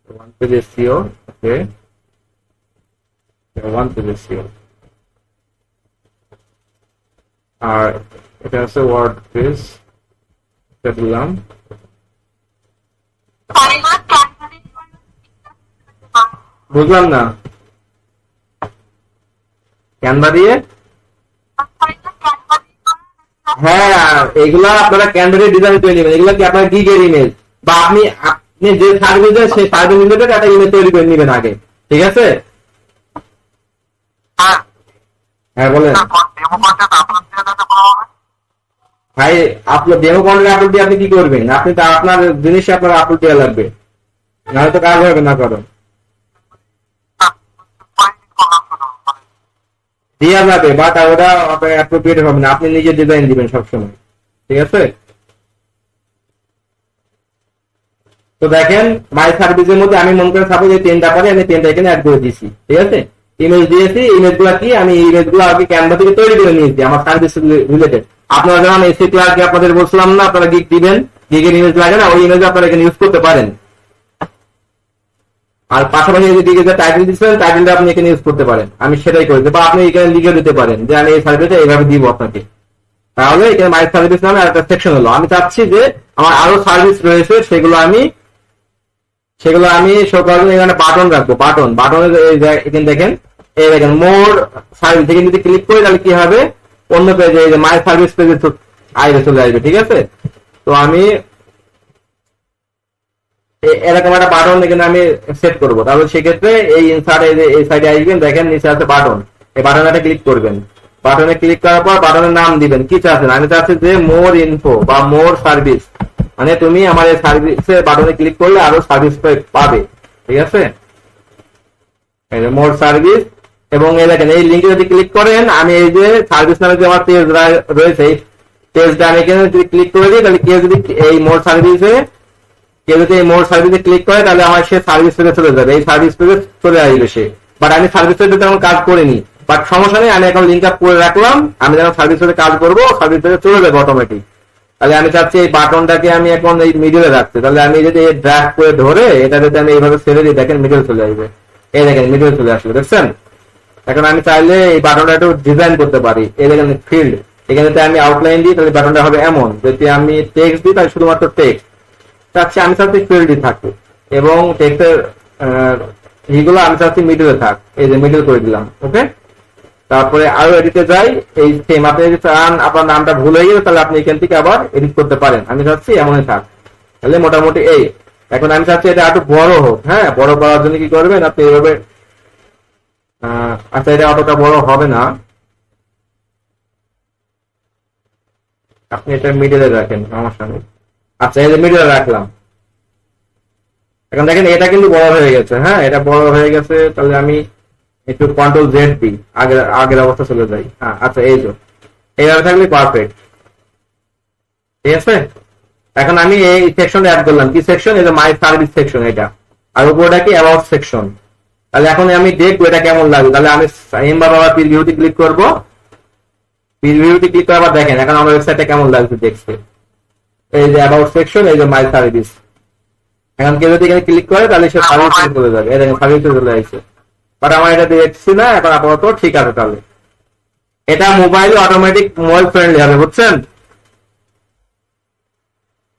1 পেজ এসইও। ওকে, 1 পেজ এসইও, আর এটা হচ্ছে ওয়ার্ড পেজ, এটা দিলাম। বুঝলাম না, ক্যানভা দিয়ে? হ্যাঁ, এগুলা আপনারা ক্যানভা দিয়ে ডিজাইন করে নেবেন। এগুলা কি আপনার গিগের ইমেজ, বা আপনি যে সার্ভিস দেন সেই সার্ভিস রিলেটেড একটা ইমেজ তৈরি করে নেবেন আগে, ঠিক আছে? হ্যাঁ বলেন ভাই, আপনার ডেমো কন্টেন্ট আপলোড দিয়ে আপনি কি করবেন? আপনি তো আপনার জিনিস আপনার আপলোড দেওয়া লাগবে। নাহলে তো কাজ হবে না। করো দেওয়া যাবে, বাট ওটা অ্যাপ্রোপ্রিয়েট হবে না, আপনি নিজে ডিজাইন দিবেন সবসময়, ঠিক আছে? তো দেখেন মাই সার্ভিসের মধ্যে আমি মনে করেন সাপোজ এই 10টা পরে আমি 10টা এখানে অ্যাড করে দিছি, ঠিক আছে? ইমেজ দিয়েছি, ইমেজ গুলা কি আমি ইমেজ গুলো আগে ক্যানভা থেকে তৈরি করে নিয়েছি আমার সার্ভিস রিলেটেড। আপনারা যেমন এসি ক্লাসে আপনাদের বলছিলাম না, আপনারা গিগ দিবেন, গিগের ইমেজ লাগে না, ওই ইমেজ আপনারা এখানে ইউজ করতে পারেন। আর পাশাপাশি যদি গিগে যে টাইটেল দিচ্ছেন, টাইটেলটা আপনি এখানে ইউজ করতে পারেন, আমি সেটাই করি। বা আপনি এখানে লিখে দিতে পারেন যে আমি এই সার্ভিসটা এইভাবে দিব আপনাকে। তাহলে এখানে মাই সার্ভিস নামে একটা সেকশন হলো। আমি চাচ্ছি যে আমার আরো সার্ভিস রয়েছে, সেগুলো আমি শো করার জন্য এখানে বাটন রাখবো। বাটনের এখানে দেখেন, এই দেখেন মোর সার্ভিস, এখানে যদি ক্লিক করি তাহলে কি হবে, অন্য পেজে এই যে মাই সার্ভিস পেজে চলে আসবে, ঠিক আছে? তো আমি এরকম একটা বাটন এখানে আমি সেট করবো। তাহলে সেক্ষেত্রে এই ইনসার্ট এই সাইডে আসবেন, দেখেন নিচে আছে বাটন, এই বাটনটা ক্লিক করবেন। বাটনে ক্লিক করার পর বাটনের নাম দিবেন, কি চাচ্ছেন? আমি চাচ্ছি যে মোর ইনফো বা মোর সার্ভিস, মানে তুমি আমার এই সার্ভিসের বাটনে ক্লিক করলে আরো সার্ভিস পাবে, ঠিক আছে? মোর সার্ভিস, এবং এই দেখেন এই লিঙ্কে যদি ক্লিক করেন, আমি এই যে সার্ভিস নামে যে আমার পেজ রয়েছে, এই পেজটা আমি এখানে যদি ক্লিক করে দিই, তাহলে কেউ যদি এই মোর সার্ভিসে ক্লিক করে, তাহলে আমার সে সার্ভিস পেজে চলে যাবে, এই সার্ভিস পেজে চলে আসবে সে। বাট আমি সার্ভিস পেজে তেমন কাজ করিনি, বাট সমস্যা নেই, আমি এখন লিঙ্ক আপ করে রাখলাম, আমি যখন সার্ভিস পেজে কাজ করবো সার্ভিস পেজে চলে যাবে অটোমেটিক। তাহলে আমি চাচ্ছি এই বাটনটাকে আমি এখন এই মিডলে রাখতে, তাহলে আমি যদি ড্র্যাগ করে ধরে এটা যদি আমি এইভাবে ছেড়ে দিই, দেখেন মিডল চলে আসবে, এই দেখেন মিডল চলে আসবে, দেখছেন? এখন আমি চাইলে এই বাটনটা একটু ডিজাইন করতে পারি। এই দেখেন ফিল্ড, এখানে আমি আউটলাইন দিই, তাহলে বাটনটা হবে এমন। যদি আমি টেক্সট দিই তাহলে শুধুমাত্র টেক্সট চাচ্ছি, আমি চাচ্ছি ফিল্ডই থাকবে, এবং টেক্সটের এইগুলো আমি চাচ্ছি মিডলে থাক, এই যে মিডল করে দিলাম, ওকে? তারপরে আরো এডিটে যাই, এই সেম আপনি যদি চান আপনার নামটা ভুল হয়ে গেলে তাহলে আপনি এখান থেকে আবার এডিট করতে পারেন। আমি চাচ্ছি এমনই থাক, তাহলে মোটামুটি এই। এখন আমি চাচ্ছি এটা একটু বড় হোক, হ্যাঁ? বড় করার জন্য কি করবেন আপনি এইভাবে, আচ্ছা এটা অতটা বড় হবে না, আপনি এটা মিডলে রাখেন, সমস্যা নেই। আচ্ছা এই যে মিডলে রাখলাম, এখন দেখেন এটা কিন্তু বড় হয়ে গেছে, হ্যাঁ এটা বড় হয়ে গেছে। তাহলে আমি একটু কন্ট্রোল জেড দিই, আগের অবস্থা চলে যাই। হ্যাঁ আচ্ছা এই যে এইভাবে থাকলে পারফেক্ট, ঠিক আছে? এখন আমি এই সেকশন অ্যাড করলাম, কি সেকশন? এই যে মাই সার্ভিস সেকশন এটা, আর উপরটা কি অ্যাবাউট সেকশন। তাহলে এখন আমি দেখবো এটা কেমন লাগবে। তাহলে আমি বাবা প্রিভিউতে ক্লিক করবো, প্রিভিউতে ক্লিক করার পর দেখেন এখন আমার ওয়েবসাইটটা কেমন লাগছে দেখতে। এই যে অ্যাবাউট সেকশন, এই যে মাই সার্ভিস। এখন কেউ যদি এখানে ক্লিক করে তাহলে সে সার্ভিসে চলে যাবে, এই দেখেন সার্ভিসে চলে আসছে। বাট আমার এটা দেখছি না এখন আপাতত, ঠিক আছে? তাহলে এটা মোবাইল অটোমেটিক মোবাইল ফ্রেন্ডলি হবে, বুঝছেন?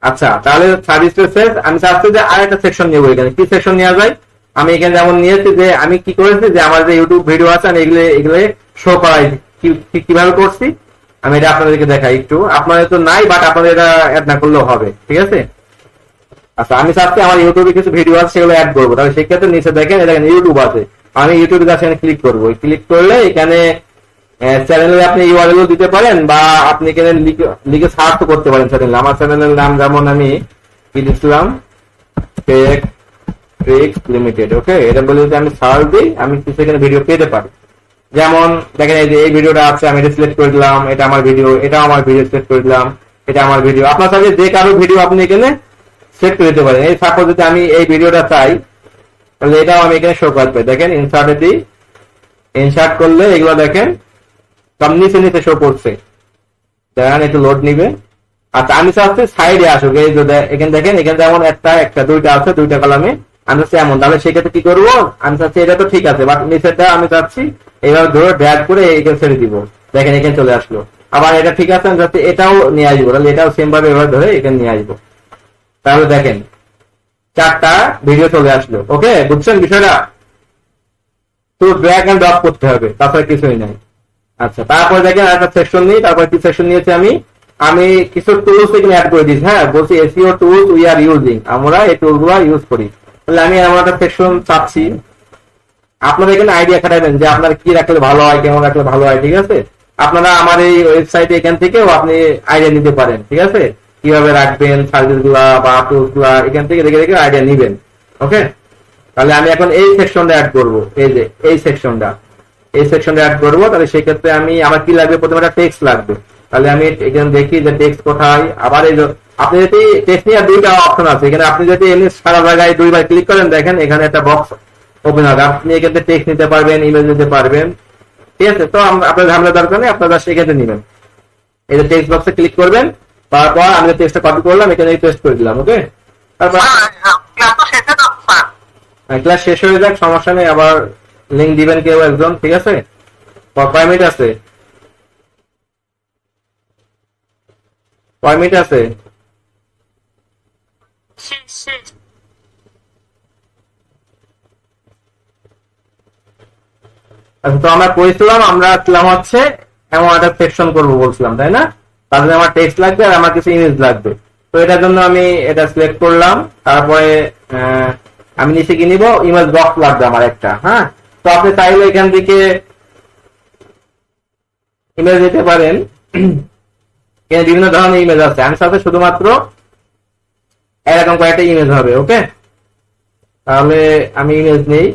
আচ্ছা তাহলে সার্ভিস শেষ। আমি চাচ্ছি যে আর একটা সেকশন নেবো, এখানে কি সেকশন নেওয়া যায়? আমি এখানে যেমন নিয়েছি যে আমি কি করেছি যে আমার যে ইউটিউব ভিডিও আছে আমি এগুলো শো করাই, কিভাবে করছি আমি এটা আপনাদেরকে দেখাই একটু। আপনাদের তো নাই, বাট আপনাদের এটা অ্যাড না করলেও হবে, ঠিক আছে? আচ্ছা আমি চাচ্ছি আমার ইউটিউবে কিছু ভিডিও আছে সেগুলো অ্যাড করবো, তাহলে সেক্ষেত্রে নিচে দেখেন এটা ইউটিউব আছে, আমি ইউটিউবে কাছে ক্লিক করবো। ক্লিক করলে এখানে চ্যানেলে আপনি ইউআরএল দিতে পারেন, বা আপনি এখানে লিখে সার্চ করতে পারেন চ্যানেল। আমার চ্যানেলের নাম যেমন আমি কি দিচ্ছিলাম, টেক ট্রিক্স লিমিটেড, ওকে? এটা বলে যদি আমি সার্চ দিই আমি কিছু এখানে ভিডিও পেতে পারি। যেমন দেখেন এই যে এই ভিডিওটা আছে, আমি এটা সিলেক্ট করে দিলাম, এটা আমার ভিডিও, এটা আমার ভিডিও সিলেক্ট করে দিলাম, এটা আমার ভিডিও। আপনার সাথে যে কারো ভিডিও আপনি এখানে সেট করে দিতে পারেন। এই সাপোজ যদি আমি এই ভিডিওটা চাই তাহলে এটাও আমি এখানে শো করতে, দেখেন ইনসার্টে দিই, ইনসার্ট করলে এগুলো দেখেন সব নিচে নিচে শো করছে, দেখেন একটু লোড নিবে। আচ্ছা আমি চাচ্ছি সাইডে আসুক, এই যে এখানে দেখেন এখানে যেমন একটা দুইটা আছে, দুইটা কলামে আমি চাচ্ছি এমন। তাহলে সেক্ষেত্রে কি করবো, আমি চাচ্ছি এটা তো ঠিক আছে, বাট নিচেরটা আমি চাচ্ছি এইভাবে ধরে ড্র্যাগ করে এখানে ছেড়ে দিব, দেখেন এখানে চলে আসলো। আবার এটা ঠিক আছে, আমি চাচ্ছি এটাও নিয়ে আসবো, তাহলে এটাও সেম ভাবে এভাবে ধরে এখানে নিয়ে আসবো। তাহলে দেখেন 4টা ভিডিও চলে আসলো, ওকে? বুঝছেন বিষয়টা? তো ড্র্যাগ এন্ড ড্রপ করতে হবে, তাছাড়া কিছুই নাই। আচ্ছা তারপরে দেখেন একটা সেকশন নিই, তারপর কি সেকশন নিয়েছি আমি কিছু টুলস এখানে অ্যাড করে দিয়েছি, হ্যাঁ বলছি SEO tools we are using, আমরা এই টুল গুলো ইউজ করি। তাহলে আমি এমন একটা সেকশন চাচ্ছি, আপনারা এখানে আইডিয়া খাটাবেন যে আপনার কি রাখলে ভালো হয়, কেমন রাখলে ভালো হয়, ঠিক আছে? আপনারা আমার এই ওয়েবসাইটে এখান থেকেও আপনি আইডিয়া নিতে পারেন, ঠিক আছে? কিভাবে রাখবেন সার্ভিস গুলা বা টুলস গুলা, এখান থেকে দেখে দেখে আইডিয়া নিবেন। ওকে, তাহলে আমি এখন এই সেকশনটা অ্যাড করব, এই যে এই সেকশনটা অ্যাড করব। তাহলে সেই ক্ষেত্রে আমি আমার কি লাগবে, প্রথমে একটা টেক্সট লাগবে। তাহলে আমি এখানে দেখি যে টেক্সট কোথায়। আবার এই আপনি যদি টেক্সট নিয়ে দুইটা অপশন আছে এখানে, আপনি যদি এমনি সারা জায়গায় দুইবার ক্লিক করেন দেখেন এখানে একটা বক্স ওপেন হবে। আপনি এখানে টেক্সট নিতে পারবেন, ইমেজ নিতে পারবেন, ঠিক আছে। তো আপনার ঝামেলা দরকার নেই, আপনারা সেখানে নেবেন। এই যে টেক্সট বক্সে ক্লিক করবেন, তারপর আমি টেক্সটটা কপি করলাম, এখানে পেস্ট করে দিলাম। ওকে, তারপর ক্লাস শেষ হয়ে যাক, সমস্যা নেই, আবার লিংক দিবেন কেউ একজন, ঠিক আছে। কয় মিনিট আছে, কয় মিনিট আছে? আচ্ছা, তো আমরা করেছিলাম, আমরা ছিলাম হচ্ছে এমন একটা সেকশন করবো বলছিলাম, তাই না? তাহলে আমার টেক্সট লাগবে আর আমার কিছু ইমেজ লাগবে। তো এটার জন্য আমি এটা সিলেক্ট করলাম। তারপরে আমি নিচে কি নিব, ইমেজ বক্স লাগবে আমার একটা। হ্যাঁ, তো আপনি চাইলে এখান থেকে ইমেজ দিতে পারেন, এখানে বিভিন্ন ধরনের ইমেজ আছে। আমি সাথে শুধুমাত্র এরকম কয়েকটা ইমেজ হবে। ওকে, তাহলে আমি ইমেজ নেই,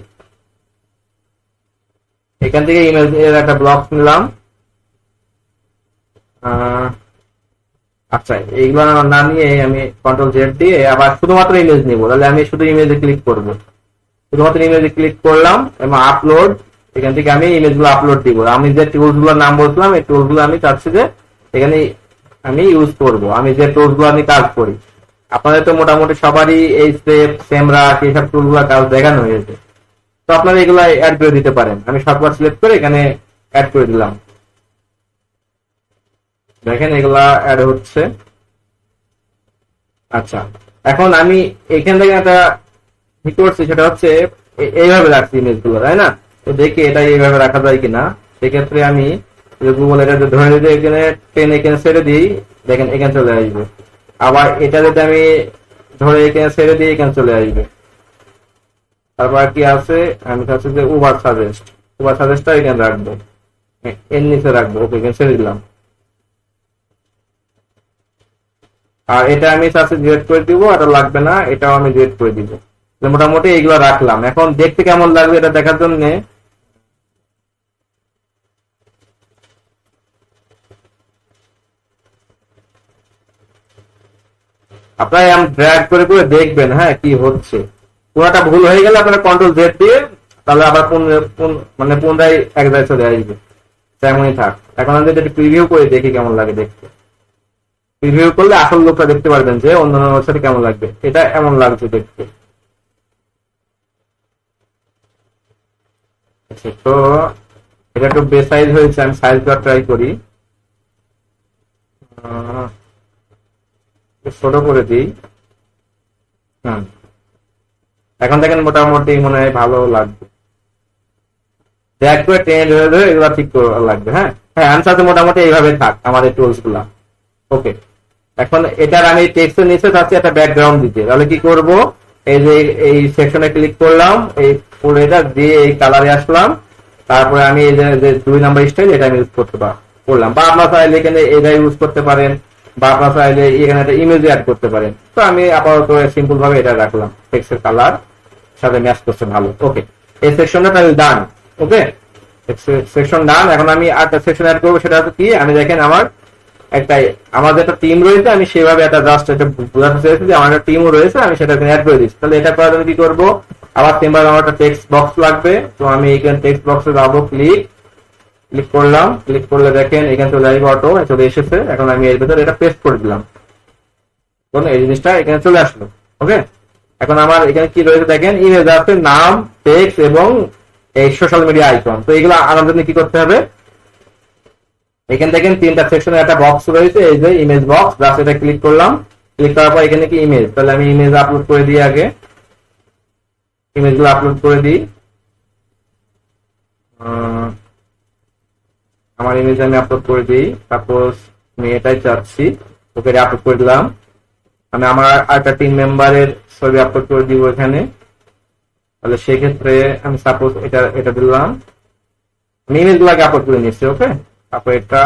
এখান থেকে ইমেজ এর একটা ব্লক নিলাম। আচ্ছা, এইগুলো না নিয়ে আমি কন্ট্রোল জেড দিয়ে আবার শুধুমাত্র ইমেজ নিব। তাহলে আমি শুধু ইমেজে ক্লিক করব, শুধুমাত্র ইমেজে ক্লিক করলাম এবং আপলোড। এখান থেকে আমি ইমেজগুলো আপলোড দিব। আমি যে টুলস গুলোর নাম বলছিলাম, এই টুলস গুলো আমি চাচ্ছি যে এখানে আমি ইউজ করব, আমি যে টুলস গুলো আমি কাজ করি। আপনাদের তো মোটামুটি সবারই এই স্টেপ, সেমরাক, এইসব টুল গুলো কাজ দেখানো হয়েছে। তো আপনারা এগুলো অ্যাড করে দিতে পারেন। আমি সবগুলো সিলেক্ট করে এখানে অ্যাড করে দিলাম। দেখেন এগুলা অ্যাড হচ্ছে। আচ্ছা, এখন আমি এখান থেকে একটা কি করছি, সেটা হচ্ছে এইভাবে রাখছি ইমেজ গুলো, তাই না? তো দেখি এটা এইভাবে রাখা যায় কিনা। সেক্ষেত্রে আমি গুগল এটা ধরে যদি এখানে টেন এখানে ছেড়ে দিই, দেখেন এখানে চলে আসবে। আবার এটা যদি আমি ধরে এখানে ছেড়ে দিই, এখানে চলে আসবে। তারপর কি আছে, আমি চাচ্ছি যে ওভার সাজেস্টটা এখানে রাখবো, এর নিচে রাখবো। ওকে, এখানে ছেড়ে দিলাম। আর এটা আমি চাচ্ছি ডিলিট করে দিব, এটা লাগবে না, এটাও আমি ডিলিট করে দিব। মোটামুটি এইগুলো রাখলাম। এখন দেখতে কেমন লাগবে এটা দেখার জন্য আপনারা ড্র্যাগ করে করে দেখবেন, হ্যাঁ, কি হচ্ছে। কোনটা ভুল হয়ে গেলে আপনারা কন্ট্রোল জেড দিয়ে তাহলে আবার মানে পুনরায় এক জায়গায় চলে আসবে। তেমনই থাক। এখন আমি যদি প্রিভিউ করে দেখি কেমন লাগে দেখতে। প্রিভিউ করলে আসল লোকটা দেখতে পারবেন যে অন্যান্য ওয়েবসাইটে কেমন লাগবে। এটা এমন লাগছে দেখতে। আচ্ছা, তো এটা একটু বেশ সাইজ হয়েছে, আমি সাইজটা ট্রাই করি, ছোট করে দিই। এখন দেখেন মোটামুটি মনে হয় ভালো লাগবে। ড্র্যাগ করে টেনে ধরে ধরে এগুলো ঠিক লাগবে। হ্যাঁ হ্যাঁ, আনসার মোটামুটি এইভাবে থাক আমাদের টুলস গুলা। ওকে, এখন এটার আমি টেক্সটের নিচে চাচ্ছি একটা ব্যাকগ্রাউন্ড দিতে। তাহলে কি করব, এই যে এই সেকশনে ক্লিক করলাম, এই পুরোটা দিয়ে এই কালারে আসলাম। তারপরে আমি এই যে 2 নাম্বার স্টাইল, এটা আমি ইউজ করতে করলাম। বা আপনার চাইলে এখানে এটা ইউজ করতে পারেন, বা আপনার চাইলে এখানে একটা ইমেজ অ্যাড করতে পারেন। তো আমি আপাতত সিম্পল ভাবে এটা রাখলাম, টেক্সটের কালার সাথে ম্যাচ করছে ভালো। ওকে, এই সেকশনটা তাহলে ডান। ওকে, সেকশন ডান। এখন আমি আরেকটা সেকশন অ্যাড করবো, সেটা হচ্ছে কি, আমি দেখেন আমার আমার যেটা টিম রয়েছে, আমি সেভাবে একটা জাস্ট এটা বোঝাতে চাইছি যে আমার একটা টিমও রয়েছে, আমি সেটা অ্যাড করে দিচ্ছি। তাহলে এটা করার জন্য কি করবো, আবার সেমভাবে আমার একটা টেক্সট বক্স লাগবে। তো আমি এখানে টেক্সট বক্সে যাবো, ক্লিক করলাম। ক্লিক করলে দেখেন এখানে চলে আসবে, অটো চলে এসেছে। এখন আমি এর ভেতরে এটা পেস্ট করে দিলাম, এই জিনিসটা এখানে চলে আসলো। ওকে, এখন আমার এখানে কি রয়েছে দেখেন, ইমেজ আছে, নাম, টেক্সট এবং এই সোশ্যাল মিডিয়া আইকন। তো এগুলো আনার জন্য কি করতে হবে, এখানে দেখেন 3টা সেকশনে একটা বক্স রয়েছে, এই যে ইমেজ বক্স। জাস্ট এটা ক্লিক করলাম। ক্লিক করার পর এখানে কি ইমেজ, তাহলে আমি ইমেজ আপলোড করে দিই। আগে ইমেজগুলো আপলোড করে দিই। আমার ইমেজ আমি আপলোড করে দিই। সাপোজ আমি এটাই চাচ্ছি, ওকে, আপলোড করে দিলাম। আমি আমার একটা টিম মেম্বারের ছবি আপলোড করে দিব এখানে। তাহলে সেক্ষেত্রে আমি সাপোজ এটা দিলাম। আমি ইমেজগুলোকে আপলোড করে নিচ্ছি। ওকে, তারপর এটা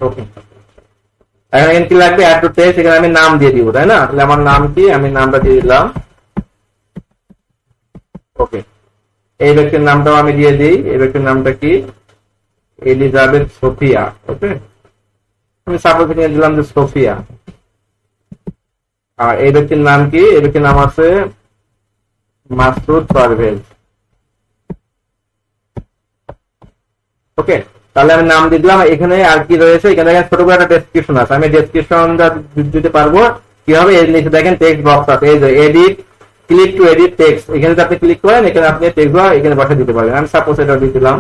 ওকে। এখানে কি লাগবে, অ্যাড টু টেক্সট, এখানে আমি নাম দিয়ে দিব, তাই না? তাহলে আমার নাম কি, আমি নামটা দিয়ে দিলাম। ওকে, এই ব্যক্তির নামটাও আমি দিয়ে দিই। এই ব্যক্তির নামটা কি, এলিজাবেথ সোফিয়া। ওকে, আমি সাপোজ এখানে দিলাম যে সোফিয়া। আর এই ব্যক্তির নাম কি, এই ব্যক্তির নাম আছে মাসুদ পারভেজ। ওকে, তাহলে আমি নাম দিয়ে দিলাম। এখানে আর কি রয়েছে, এখানে দেখেন ছোট করে একটা ডেসক্রিপশন আছে, আমি ডেসক্রিপশনটা দিতে পারবো। কি হবে, এর নিচে দেখেন টেক্সট বক্স আছে, এই যে edit, click to edit text, এখানে যদি আপনি ক্লিক করেন এখানে আপনি টেক্সট এখানে বসে দিতে পারবেন। আমি সাপোজ এটা দিয়ে দিলাম,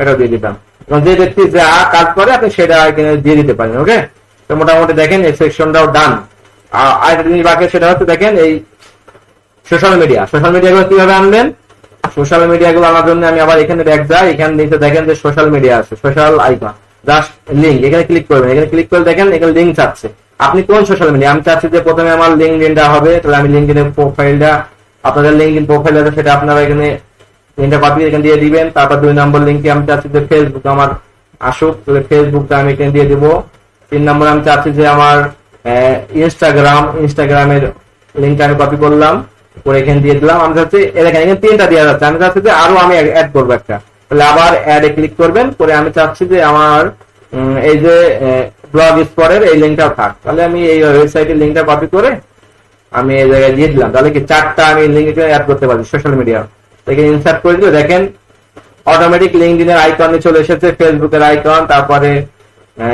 এটা দিয়ে দিলাম, এবং যে ব্যক্তি যা কাজ করে আপনি সেটা এখানে দিয়ে দিতে পারেন। ওকে, তো মোটামুটি দেখেন এই সেকশনটাও ডান। আর একটা জিনিস বাকি, সেটা হচ্ছে দেখেন এই সোশ্যাল মিডিয়া। সোশ্যাল মিডিয়াগুলো কিভাবে আনবেন, সোশ্যাল মিডিয়াগুলো আনার জন্য আমি আবার এখানে ব্যাক যাই, এখানে নিচে দেখেন যে সোশ্যাল মিডিয়া আছে, সোশ্যাল আইকন, জাস্ট লিঙ্ক, এখানে ক্লিক করবেন। এখানে ক্লিক করে দেখেন এখানে লিঙ্ক চাচ্ছে, আপনি কোন সোশ্যাল মিডিয়া। আমি চাচ্ছি যে প্রথমে আমার লিঙ্কডইনটা হবে, তাহলে আমি লিঙ্কডইনের প্রোফাইলটা, আপনাদের লিঙ্কডইন প্রোফাইল আছে সেটা আপনারা এখানে লিঙ্কটা কপি এখানে দিয়ে দিবেন। তারপর 2 নম্বর লিঙ্কে আমি চাচ্ছি যে ফেসবুক আমার আসুক, তাহলে ফেসবুকটা আমি এখানে দিয়ে দিব। 3 নম্বর আমি চাচ্ছি যে আমার ইনস্টাগ্রামের লিঙ্কটা আমি কপি করলাম, করে এখানে দিয়ে দিলাম। আমি চাচ্ছি এখানে 3টা দেওয়া যাচ্ছে, আমি চাচ্ছি যে আরো আমি অ্যাড করবো একটা, তাহলে আবার অ্যাড এ ক্লিক করবেন। করে আমি চাচ্ছি যে আমার এই যে ব্লগ স্পটের এই লিঙ্কটাও থাক, তাহলে আমি এই ওয়েবসাইটের লিঙ্কটা কপি করে আমি এই জায়গায় দিয়ে দিলাম। তাহলে কি 4টা আমি লিঙ্ক অ্যাড করতে পারি সোশ্যাল মিডিয়া। এখানে ইনসার্ট করে দিলে দেখেন অটোমেটিক লিঙ্কডইনের আইকনে চলে এসেছে, ফেসবুকের আইকন, তারপরে